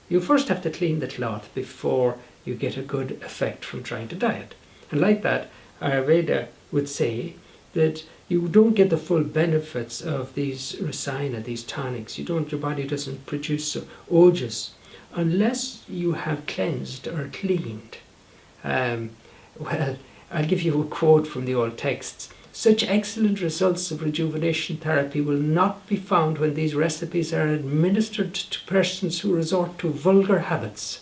You first have to clean the cloth before you get a good effect from trying to dye it. And like that, Ayurveda would say that you don't get the full benefits of these rasayana, these tonics. Your body doesn't produce ojas unless you have cleansed or cleaned. Well, I'll give you a quote from the old texts. Such excellent results of rejuvenation therapy will not be found when these recipes are administered to persons who resort to vulgar habits,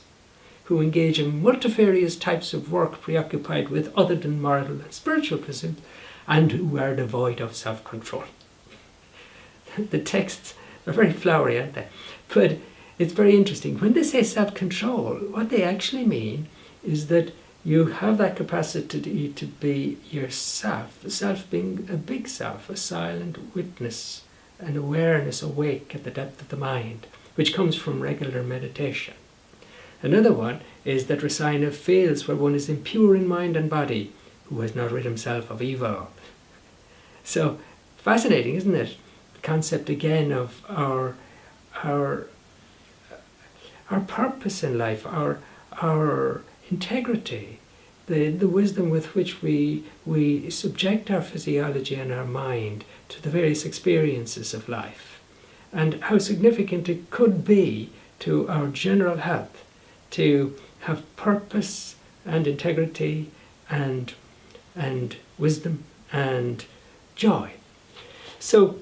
who engage in multifarious types of work preoccupied with other than moral and spiritual pursuits, and who are devoid of self-control. The texts are very flowery, aren't they? But it's very interesting. When they say self-control, what they actually mean is that you have that capacity to be yourself, the self being a big self, a silent witness, an awareness awake at the depth of the mind, which comes from regular meditation. Another one is that rasayana fails where one is impure in mind and body, who has not rid himself of evil. So, fascinating, isn't it? The concept again of our purpose in life, our integrity, the wisdom with which we subject our physiology and our mind to the various experiences of life, and how significant it could be to our general health to have purpose and integrity and wisdom and joy. So,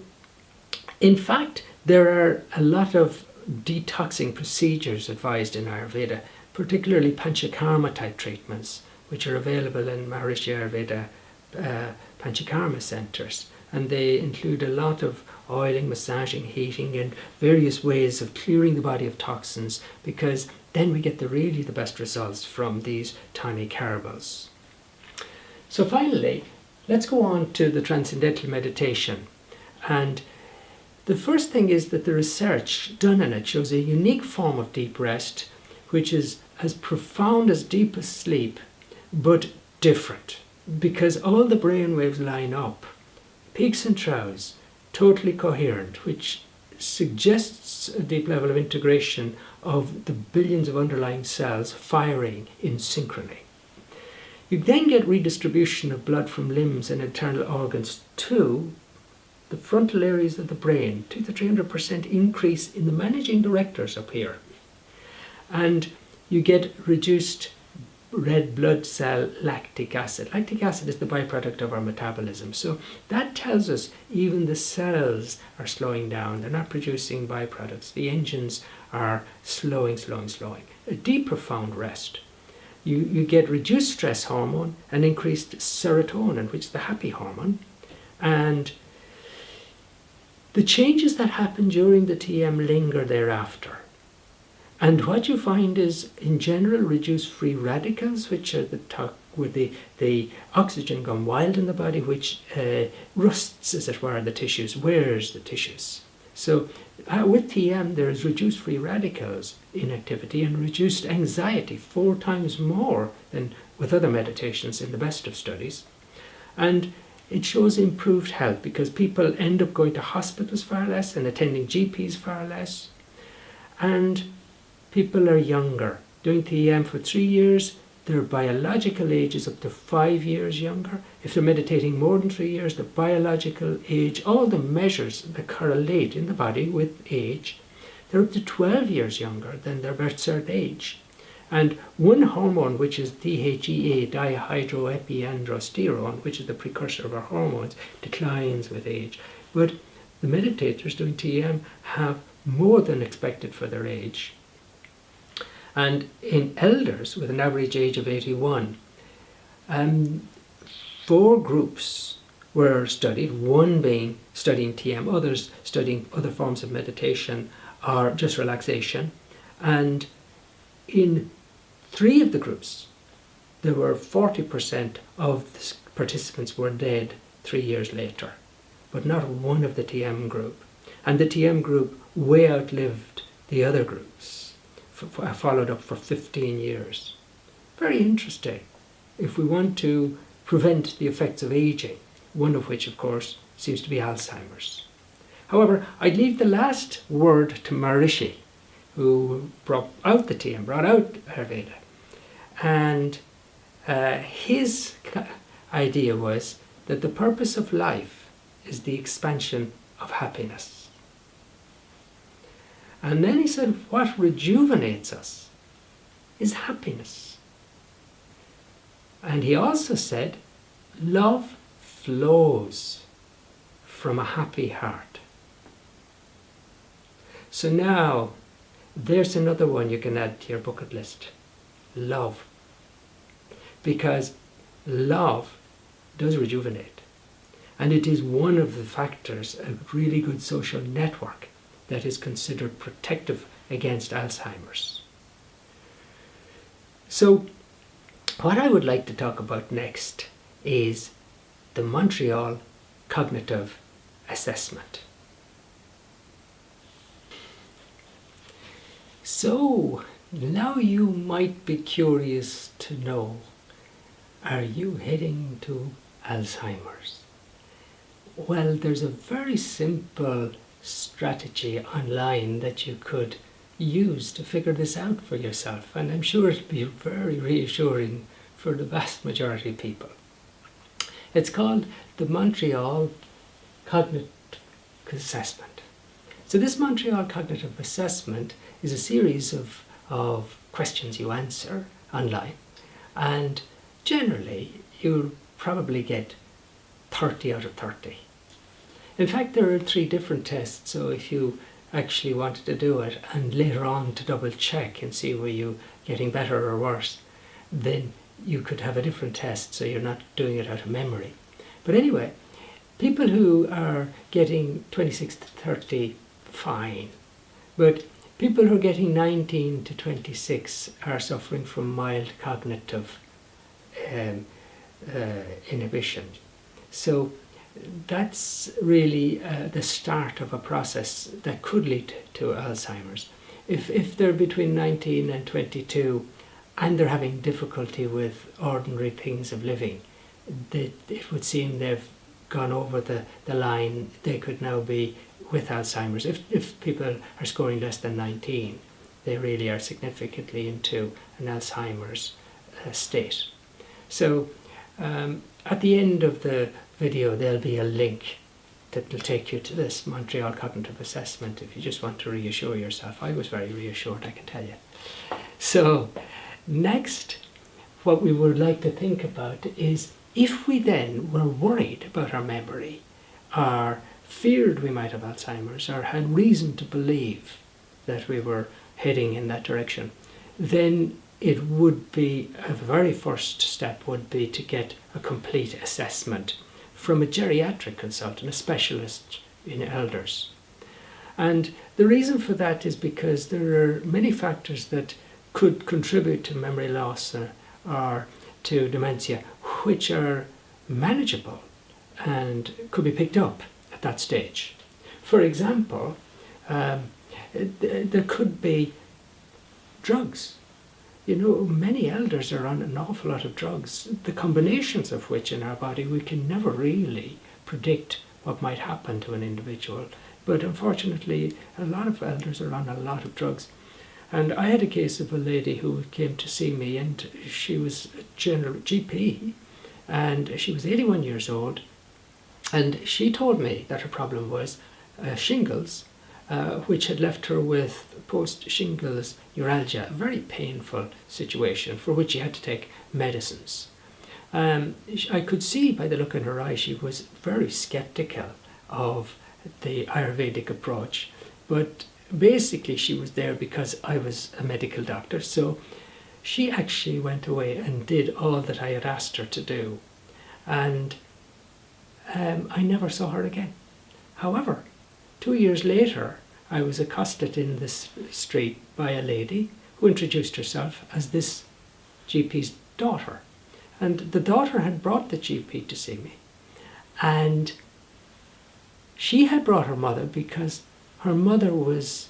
in fact, there are a lot of detoxing procedures advised in Ayurveda, particularly Panchakarma type treatments, which are available in Maharishi Ayurveda Panchakarma centres. And they include a lot of oiling, massaging, heating, and various ways of clearing the body of toxins, because then we get the best results from these tonic herbals. So finally, let's go on to the transcendental meditation. And the first thing is that the research done in it shows a unique form of deep rest, which is as profound as deepest sleep, but different, because all the brain waves line up, peaks and troughs, totally coherent, which suggests a deep level of integration of the billions of underlying cells firing in synchrony. You then get redistribution of blood from limbs and internal organs to the frontal areas of the brain, 200 to 300% increase in the managing directors up here. And you get reduced red blood cell lactic acid. Lactic acid is the byproduct of our metabolism. So that tells us even the cells are slowing down. They're not producing byproducts. The engines are slowing. A deep, profound rest. You get reduced stress hormone and increased serotonin, which is the happy hormone. And the changes that happen during the TM linger thereafter. And what you find is, in general, reduced free radicals, which are where the oxygen gone wild in the body, which rusts, as it were, the tissues, wears the tissues. So with TM, there is reduced free radicals inactivity and reduced anxiety 4 times more than with other meditations in the best of studies. And it shows improved health because people end up going to hospitals far less and attending GPs far less. And people are younger. Doing TM for 3 years, their biological age is up to 5 years younger. If they're meditating more than 3 years, the biological age, all the measures that correlate in the body with age, they're up to 12 years younger than their birth cert age. And one hormone, which is DHEA, dihydroepiandrosterone, which is the precursor of our hormones, declines with age. But the meditators doing TM have more than expected for their age. And in elders with an average age of 81, 4 groups were studied, one being studying TM, others studying other forms of meditation or just relaxation. And in 3 of the groups, there were 40% of the participants were dead 3 years later. but not one of the TM group. And the TM group way outlived the other groups, followed up for 15 years. Very interesting. If we want to prevent the effects of aging, one of which, of course, seems to be Alzheimer's. However, I'd leave the last word to Maharishi, who brought out the TM, brought out Ayurveda. And his idea was that the purpose of life is the expansion of happiness. And then he said, what rejuvenates us is happiness. And he also said, love flows from a happy heart. So now, there's another one you can add to your bucket list. Love. Because love does rejuvenate. And it is one of the factors, a really good social network, that is considered protective against Alzheimer's. So, what I would like to talk about next is the Montreal Cognitive Assessment. So, now you might be curious to know, are you heading to Alzheimer's? Well, there's a very simple strategy online that you could use to figure this out for yourself, and I'm sure it'll be very reassuring for the vast majority of people. It's called the Montreal Cognitive Assessment. So this Montreal Cognitive Assessment is a series of questions you answer online, and generally you'll probably get 30 out of 30. In fact, there are 3 different tests, so if you actually wanted to do it and later on to double check and see were you getting better or worse, then you could have a different test, so you're not doing it out of memory. But anyway, people who are getting 26 to 30, fine. But people who are getting 19 to 26 are suffering from mild cognitive inhibition. So that's really the start of a process that could lead to Alzheimer's. If they're between 19 and 22 and they're having difficulty with ordinary things of living, it would seem they've gone over the line. They could now be with Alzheimer's. If people are scoring less than 19, they really are significantly into an Alzheimer's state. So at the end of the video, there'll be a link that will take you to this Montreal Cognitive Assessment if you just want to reassure yourself. I was very reassured, I can tell you. So next, what we would like to think about is if we then were worried about our memory, or feared we might have Alzheimer's, or had reason to believe that we were heading in that direction, then it would be, a very first step would be to get a complete assessment from a geriatric consultant, a specialist in elders. And the reason for that is because there are many factors that could contribute to memory loss or to dementia, which are manageable and could be picked up at that stage. For example, there could be drugs. You know, many elders are on an awful lot of drugs, the combinations of which in our body we can never really predict what might happen to an individual. But unfortunately, a lot of elders are on a lot of drugs. And I had a case of a lady who came to see me, and she was a general GP, and she was 81 years old, and she told me that her problem was shingles, which had left her with post-shingles neuralgia, a very painful situation for which she had to take medicines. I could see by the look in her eye she was very skeptical of the Ayurvedic approach, but basically she was there because I was a medical doctor, so she actually went away and did all that I had asked her to do, and I never saw her again. However, 2 years later, I was accosted in this street by a lady who introduced herself as this GP's daughter. And the daughter had brought the GP to see me. And she had brought her mother because her mother was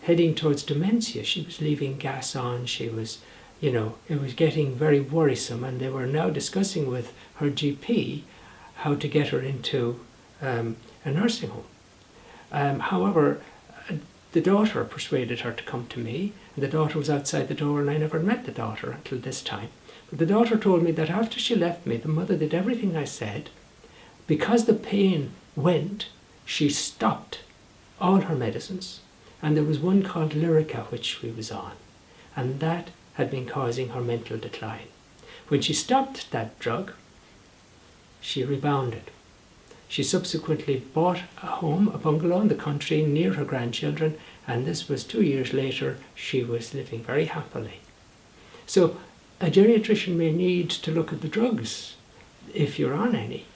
heading towards dementia. She was leaving gas on. She was, it was getting very worrisome, and they were now discussing with her GP how to get her into a nursing home. However, the daughter persuaded her to come to me, and the daughter was outside the door, and I never met the daughter until this time. But the daughter told me that after she left me, the mother did everything I said. Because the pain went, she stopped all her medicines, and there was one called Lyrica which she was on, and that had been causing her mental decline. When she stopped that drug, she rebounded. She subsequently bought a home, a bungalow in the country near her grandchildren, and this was 2 years later. She was living very happily. So a geriatrician may need to look at the drugs if you're on any,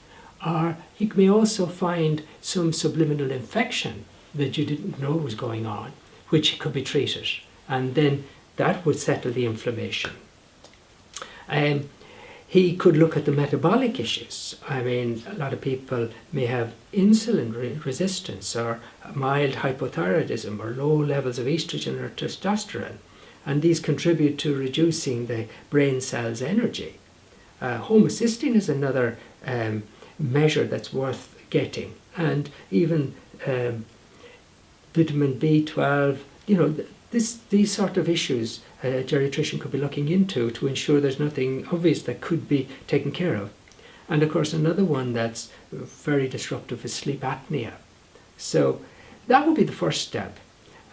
or you may also find some subliminal infection that you didn't know was going on, which could be treated, and then that would settle the inflammation. He could look at the metabolic issues. I mean, a lot of people may have insulin resistance or mild hypothyroidism or low levels of estrogen or testosterone, and these contribute to reducing the brain cells' energy. Homocysteine is another measure that's worth getting, and even vitamin B12, these sort of issues a geriatrician could be looking into to ensure there's nothing obvious that could be taken care of. And of course another one that's very disruptive is sleep apnea. So that would be the first step.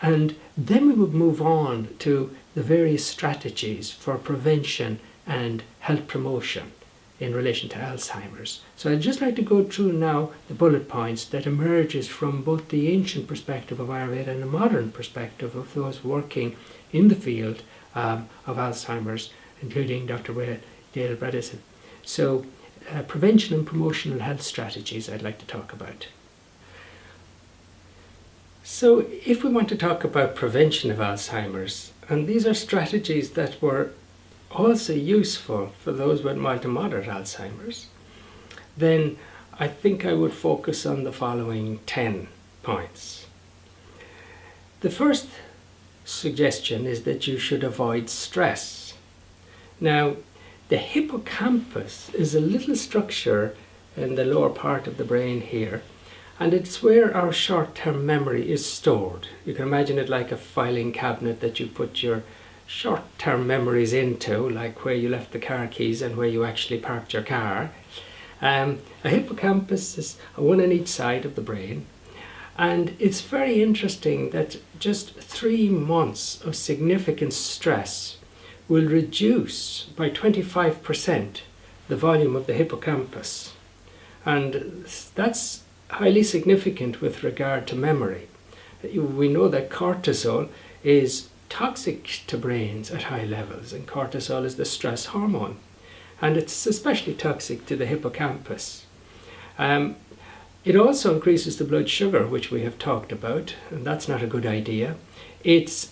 And then we would move on to the various strategies for prevention and health promotion in relation to Alzheimer's. So I'd just like to go through now the bullet points that emerges from both the ancient perspective of Ayurveda and the modern perspective of those working in the field of Alzheimer's, including Dr. Dale Bredesen. So prevention and promotional health strategies I'd like to talk about. So if we want to talk about prevention of Alzheimer's, and these are strategies that were also useful for those with mild to moderate Alzheimer's, then I think I would focus on the following 10 points. The first suggestion is that you should avoid stress. Now, the hippocampus is a little structure in the lower part of the brain here, and it's where our short-term memory is stored. You can imagine it like a filing cabinet that you put your short-term memories into, like where you left the car keys and where you actually parked your car. A hippocampus is one on each side of the brain, and it's very interesting that just 3 months of significant stress will reduce by 25% the volume of the hippocampus, and that's highly significant with regard to memory. We know that cortisol is toxic to brains at high levels, and cortisol is the stress hormone, and it's especially toxic to the hippocampus. It also increases the blood sugar, which we have talked about, and that's not a good idea. It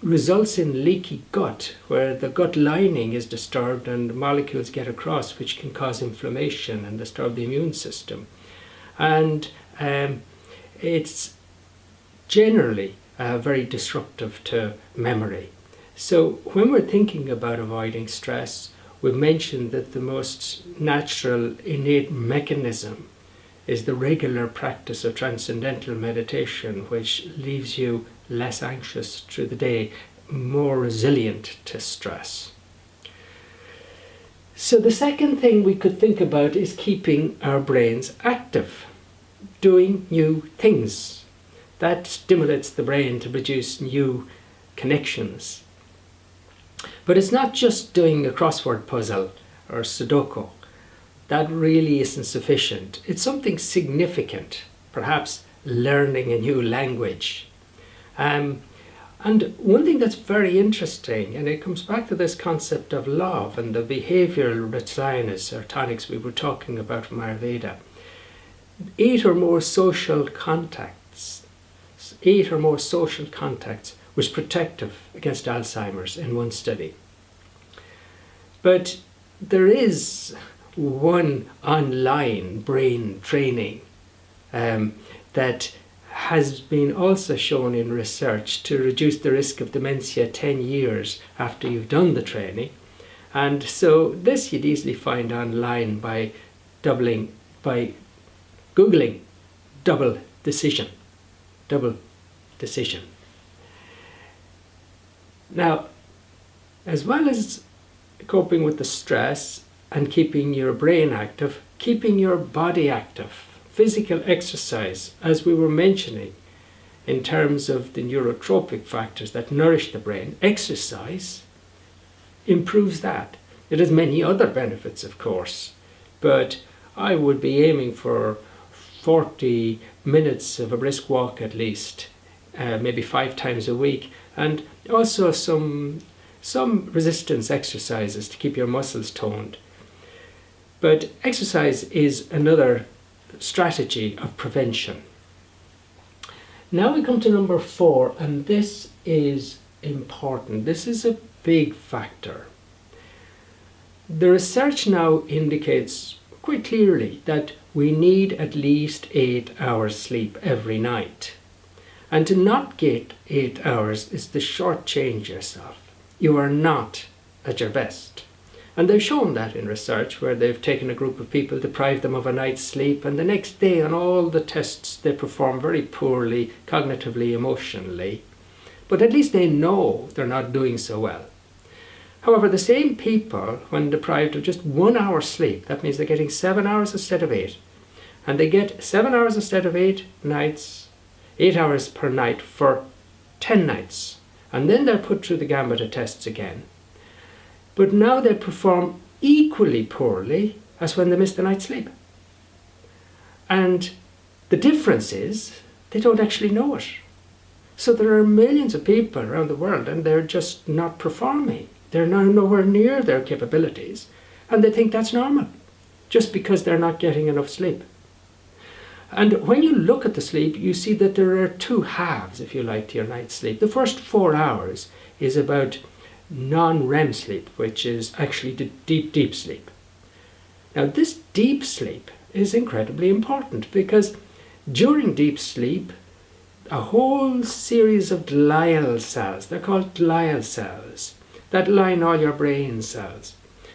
results in leaky gut, where the gut lining is disturbed and molecules get across, which can cause inflammation and disturb the immune system. And it's generally very disruptive to memory. So when we're thinking about avoiding stress, we've mentioned that the most natural innate mechanism is the regular practice of transcendental meditation, which leaves you less anxious through the day, more resilient to stress. So the second thing we could think about is keeping our brains active, doing new things. That stimulates the brain to produce new connections. But it's not just doing a crossword puzzle or Sudoku. That really isn't sufficient. It's something significant, perhaps learning a new language. And one thing that's very interesting, and it comes back to this concept of love and the behavioral rasayanas or tonics we were talking about from Ayurveda. 8 or more social contacts was protective against Alzheimer's in one study. But there is one online brain training that has been also shown in research to reduce the risk of dementia 10 years after you've done the training. And so this you'd easily find online by Googling double decision. Now, as well as coping with the stress and keeping your brain active, keeping your body active, physical exercise, as we were mentioning, in terms of the neurotropic factors that nourish the brain, exercise improves that. It has many other benefits, of course, but I would be aiming for 40 minutes of a brisk walk at least, maybe 5 times a week, and also some resistance exercises to keep your muscles toned. But exercise is another strategy of prevention. Now we come to number 4, and this is important. This is a big factor. The research now indicates quite clearly that we need at least 8 hours sleep every night. And to not get 8 hours is to shortchange yourself. You are not at your best. And they've shown that in research, where they've taken a group of people, deprived them of a night's sleep, and the next day on all the tests they perform very poorly, cognitively, emotionally. But at least they know they're not doing so well. However, the same people, when deprived of just 1 hour sleep, that means they're getting 7 hours instead of 8, and they get 7 hours instead of 8 nights, 8 hours per night for 10 nights. And then they're put through the gambit of tests again. But now they perform equally poorly as when they missed the night's sleep. And the difference is they don't actually know it. So there are millions of people around the world and they're just not performing. They're now nowhere near their capabilities. And they think that's normal, just because they're not getting enough sleep. And when you look at the sleep, you see that there are 2 halves, if you like, to your night's sleep. The first 4 hours is about non-REM sleep, which is actually the deep sleep. Now, this deep sleep is incredibly important because during deep sleep, a whole series of glial cells, they're called glial cells, that line all your brain cells,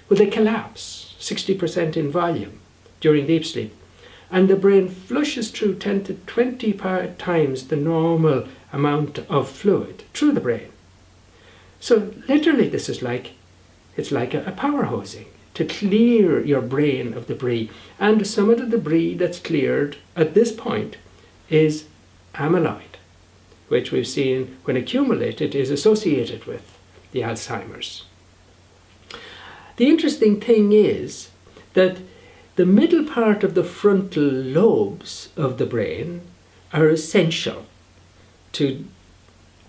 well, they collapse 60% in volume during deep sleep. And the brain flushes through 10 to 20 times the normal amount of fluid through the brain. So literally this is like a power hosing to clear your brain of debris. And some of the debris that's cleared at this point is amyloid, which we've seen when accumulated is associated with the Alzheimer's. The interesting thing is that the middle part of the frontal lobes of the brain are essential to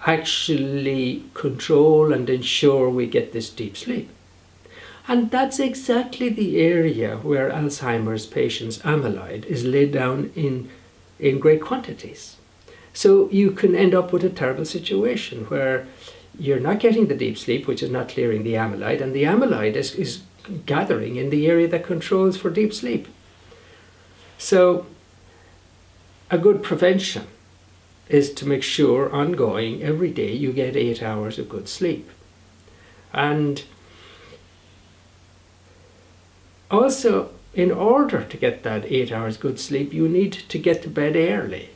actually control and ensure we get this deep sleep. And that's exactly the area where Alzheimer's patients' amyloid is laid down in great quantities. So you can end up with a terrible situation where you're not getting the deep sleep, which is not clearing the amyloid, and the amyloid is gathering in the area that controls for deep sleep. So a good prevention is to make sure ongoing every day you get 8 hours of good sleep. And also, in order to get that 8 hours good sleep, you need to get to bed early,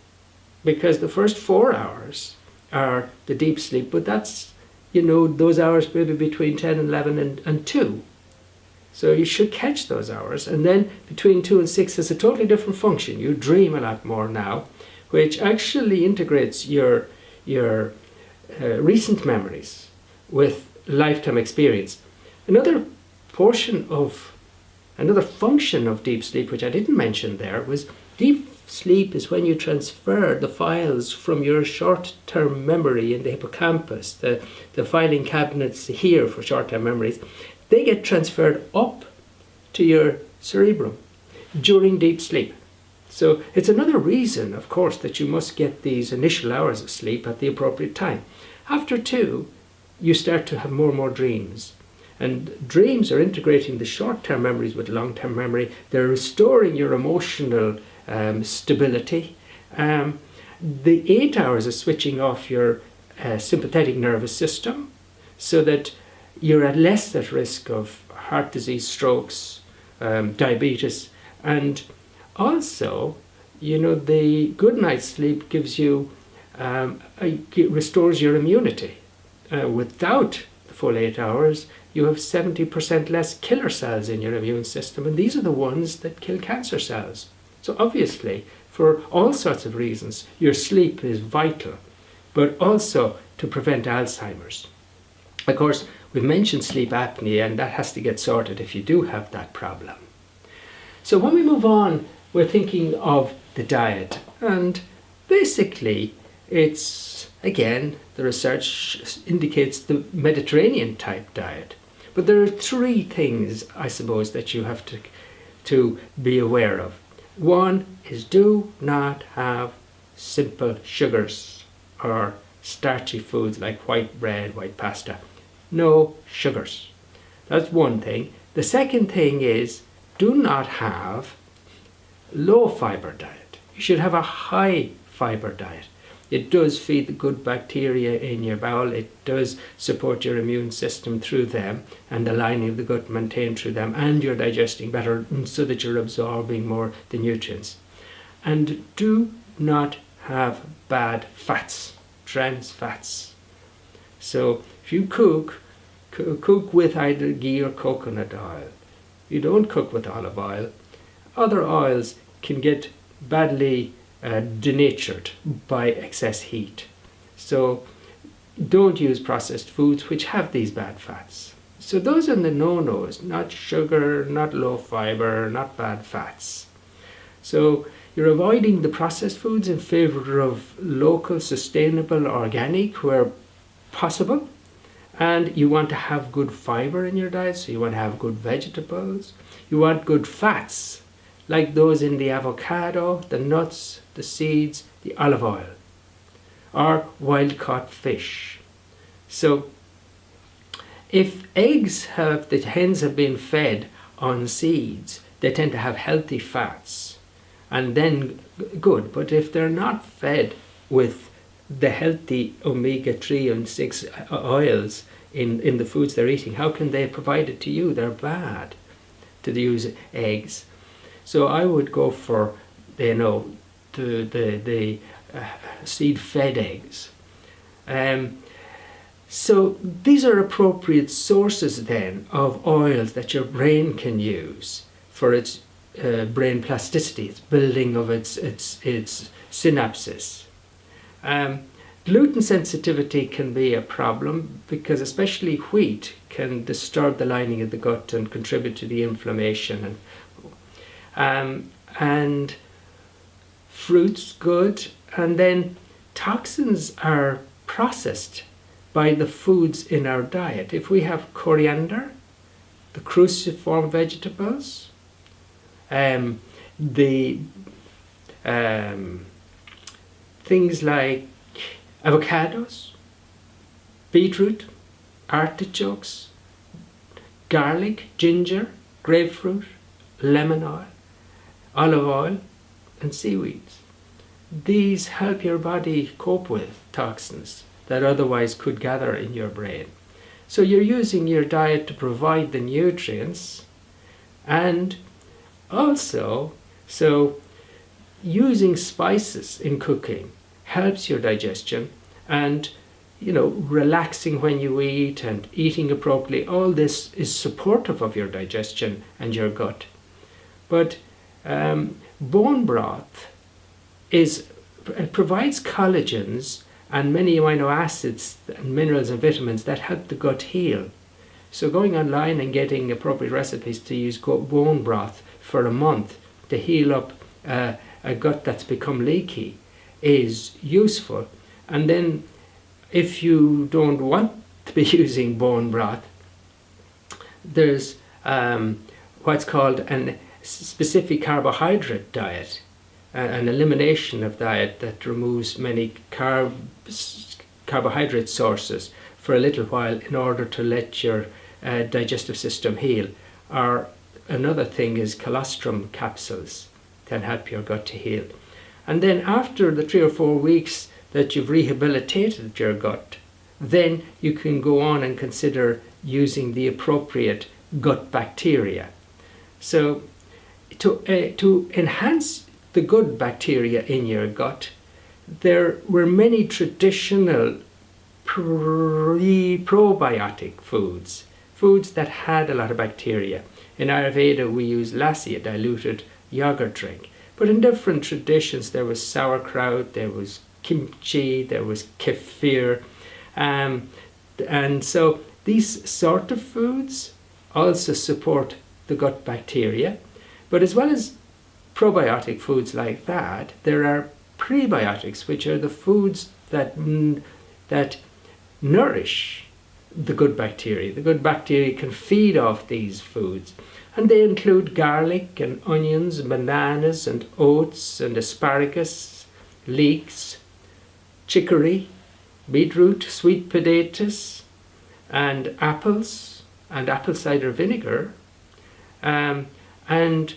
because the first 4 hours are the deep sleep, but that's, those hours maybe between 10 and 11 and 2. So you should catch those hours. And then between 2 and 6 is a totally different function. You dream a lot more now, which actually integrates your recent memories with lifetime experience. Another function of deep sleep, which I didn't mention there, was deep sleep is when you transfer the files from your short-term memory in the hippocampus, the filing cabinets here for short-term memories, they get transferred up to your cerebrum during deep sleep. So it's another reason, of course, that you must get these initial hours of sleep at the appropriate time. After 2, you start to have more and more dreams. And dreams are integrating the short-term memories with long-term memory. They're restoring your emotional stability. The 8 hours is switching off your sympathetic nervous system so that you're less at risk of heart disease, strokes, diabetes, and also, the good night's sleep gives you, restores your immunity. Without the full 8 hours, you have 70% less killer cells in your immune system, and these are the ones that kill cancer cells. So obviously, for all sorts of reasons, your sleep is vital, but also to prevent Alzheimer's. Of course, we've mentioned sleep apnea, and that has to get sorted if you do have that problem. So when we move on, we're thinking of the diet, and basically it's, again, the research indicates the Mediterranean type diet. But there are 3 things, I suppose, that you have to be aware of. One is, do not have simple sugars or starchy foods like white bread, white pasta. No sugars. That's one thing. The second thing is, do not have low fiber diet. You should have a high fiber diet. It does feed the good bacteria in your bowel. It does support your immune system through them and the lining of the gut maintained through them, and you're digesting better so that you're absorbing more the nutrients. And do not have bad fats, trans fats. So if you cook with either ghee or coconut oil. You don't cook with olive oil. Other oils can get badly denatured by excess heat. So don't use processed foods which have these bad fats. So those are the no-nos, not sugar, not low fiber, not bad fats. So you're avoiding the processed foods in favor of local, sustainable, organic where possible. And you want to have good fiber in your diet, so you want to have good vegetables. You want good fats, like those in the avocado, the nuts, the seeds, the olive oil, or wild-caught fish. So if the hens have been fed on seeds, they tend to have healthy fats, and then good. But if they're not fed with the healthy omega-3 and 6 oils in the foods they're eating, how can they provide it to you? They're bad to use eggs. So I would go for, the seed-fed eggs. So these are appropriate sources then of oils that your brain can use for its brain plasticity, its building of its synapses. Gluten sensitivity can be a problem because especially wheat can disturb the lining of the gut and contribute to the inflammation. And fruits good. And then toxins are processed by the foods in our diet. If we have coriander, the cruciform vegetables, things like avocados, beetroot, artichokes, garlic, ginger, grapefruit, lemon oil, olive oil, and seaweeds. These help your body cope with toxins that otherwise could gather in your brain. So you're using your diet to provide the nutrients, and also, using spices in cooking helps your digestion, and relaxing when you eat and eating appropriately, all this is supportive of your digestion and your gut. But bone broth provides collagens and many amino acids and minerals and vitamins that help the gut heal. So going online and getting appropriate recipes to use bone broth for a month to heal up a gut that's become leaky is useful. And then if you don't want to be using bone broth, there's what's called a specific carbohydrate diet, an elimination of diet that removes many carbohydrate sources for a little while in order to let your digestive system heal. Or another thing is colostrum capsules. can help your gut to heal. And then after the 3 or 4 weeks that you've rehabilitated your gut, then you can go on and consider using the appropriate gut bacteria. So to enhance the good bacteria in your gut, there were many traditional probiotic foods that had a lot of bacteria. In Ayurveda, we use lassi, a diluted yogurt drink. But in different traditions, there was sauerkraut, there was kimchi, there was kefir. And so these sort of foods also support the gut bacteria. But as well as probiotic foods like that, there are prebiotics, which are the foods that nourish the good bacteria. The good bacteria can feed off these foods. And they include garlic and onions, and bananas and oats and asparagus, leeks, chicory, beetroot, sweet potatoes, and apples, and apple cider vinegar, and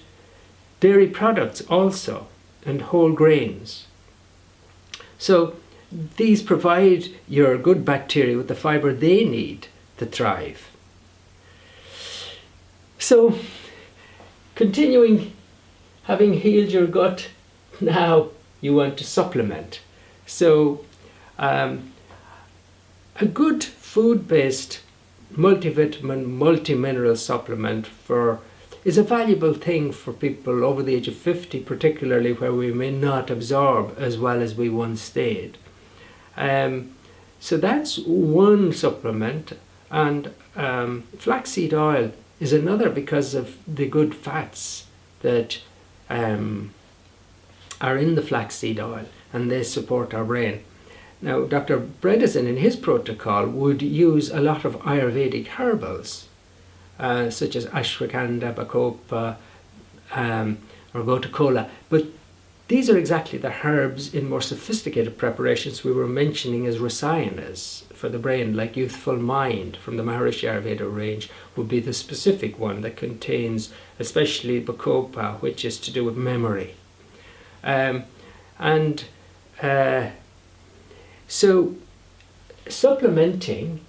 dairy products also, and whole grains. So these provide your good bacteria with the fiber they need to thrive. So, continuing, having healed your gut, now you want to supplement. So, a good food-based multivitamin, multimineral supplement is a valuable thing for people over the age of 50, particularly where we may not absorb as well as we once did. So that's one supplement, and flaxseed oil is another because of the good fats that are in the flaxseed oil, and they support our brain. Now, Dr. Bredesen in his protocol would use a lot of Ayurvedic herbals, such as ashwagandha, bacopa, or gotukola, but these are exactly the herbs in more sophisticated preparations we were mentioning as rasayanas for the brain, like youthful mind from the Maharishi Ayurveda range would be the specific one that contains especially bacopa, which is to do with memory. So supplementing,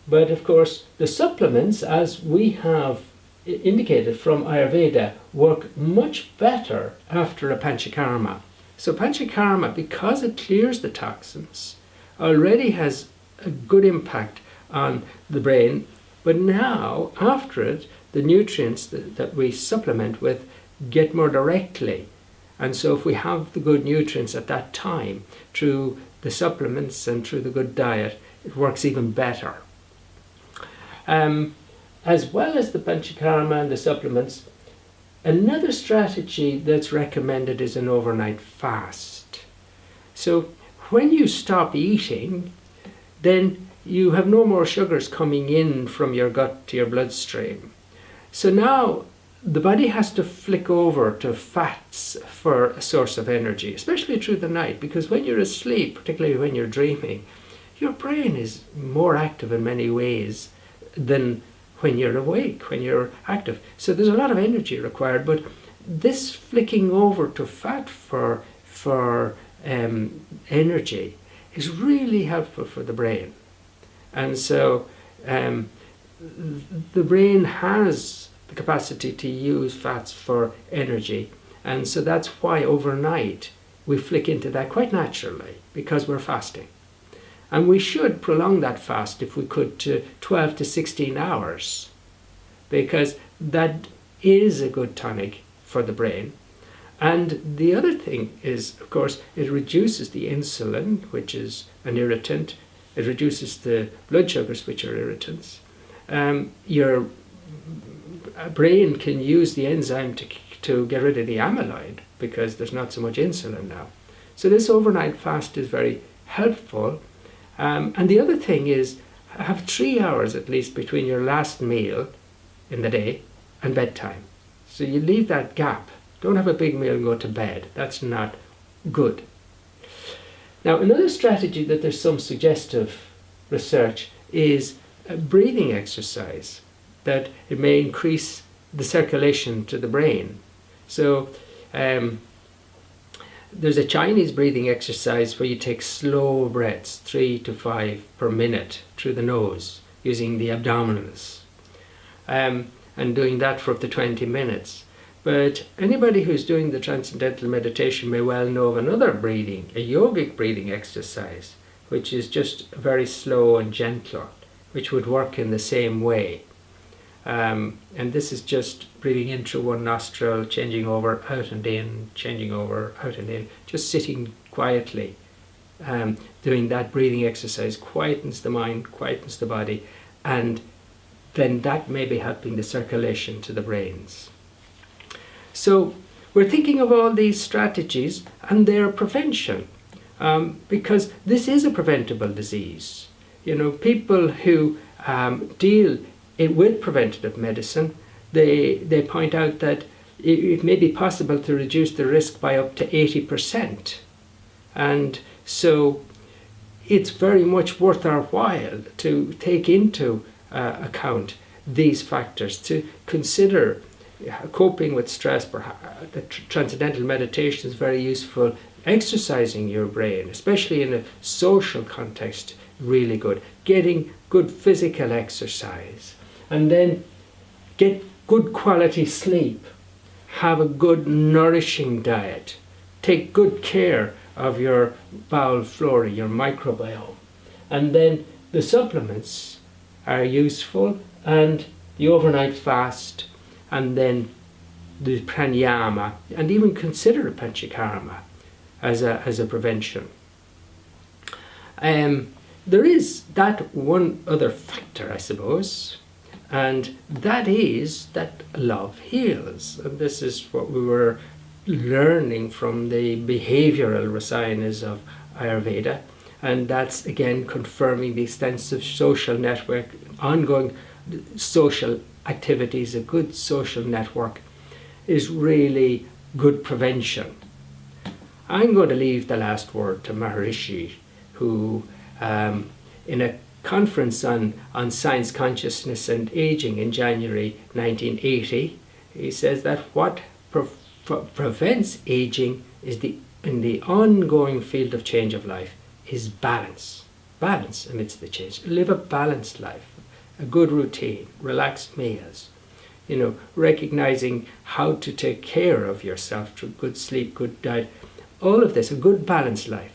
but of course the supplements, as we have indicated from Ayurveda, work much better after a panchakarma. So panchakarma, because it clears the toxins, already has a good impact on the brain, but now after it, the nutrients that we supplement with get more directly. And so if we have the good nutrients at that time through the supplements and through the good diet, it works even better. As well as the panchakarma and the supplements, another strategy that's recommended is an overnight fast. So when you stop eating, then you have no more sugars coming in from your gut to your bloodstream. So now the body has to flick over to fats for a source of energy, especially through the night, because when you're asleep, particularly when you're dreaming, your brain is more active in many ways than when you're awake, when you're active. So there's a lot of energy required, but this flicking over to fat for energy is really helpful for the brain. And so the brain has the capacity to use fats for energy, and so that's why overnight we flick into that quite naturally, because we're fasting. And we should prolong that fast if we could to 12 to 16 hours, because that is a good tonic for the brain. And the other thing is, of course, it reduces the insulin, which is an irritant. It reduces the blood sugars, which are irritants. Your brain can use the enzyme to get rid of the amyloid, because there's not so much insulin now. So this overnight fast is very helpful. And the other thing is, have 3 hours at least between your last meal in the day and bedtime. So you leave that gap. Don't have a big meal and go to bed. That's not good. Now, another strategy that there's some suggestive research is a breathing exercise, that it may increase the circulation to the brain. So There's a Chinese breathing exercise where you take slow breaths, 3 to 5 per minute through the nose, using the abdominals, and doing that for up to 20 minutes. But anybody who's doing the transcendental meditation may well know of another breathing, a yogic breathing exercise, which is just very slow and gentle, which would work in the same way. And this is just breathing in through one nostril, changing over, out and in, changing over, out and in, just sitting quietly. Doing that breathing exercise quietens the mind, quietens the body, and then that may be helping the circulation to the brains. So we're thinking of all these strategies and their prevention, because this is a preventable disease. People who deal with preventative medicine, they point out that it may be possible to reduce the risk by up to 80%. And so it's very much worth our while to take into account these factors, to consider coping with stress. The transcendental meditation is very useful. Exercising your brain, especially in a social context, really good. Getting good physical exercise, and then get good quality sleep. Have a good nourishing diet. Take good care of your bowel flora, your microbiome. And then the supplements are useful, and the overnight fast, and then the pranayama, and even consider a panchakarma as a prevention. There is that one other factor, I suppose, and that is that love heals. And this is what we were learning from the behavioral rasayanas of Ayurveda, and that's again confirming the extensive social network, ongoing social activities. A good social network is really good prevention. I'm going to leave the last word to Maharishi, who in a conference on science, consciousness and aging in January 1980, he says that what prevents aging is in the ongoing field of change of life is balance. Balance amidst the change. Live a balanced life, a good routine, relaxed meals, recognizing how to take care of yourself through good sleep, good diet, all of this, a good balanced life.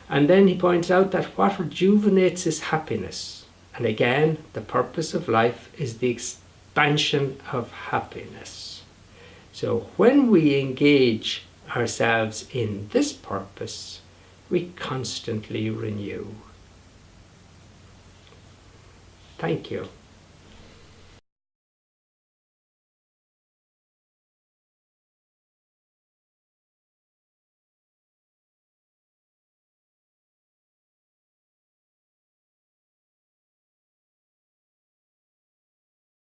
And then he points out that what rejuvenates is happiness. And again, the purpose of life is the expansion of happiness. So when we engage ourselves in this purpose, we constantly renew. Thank you.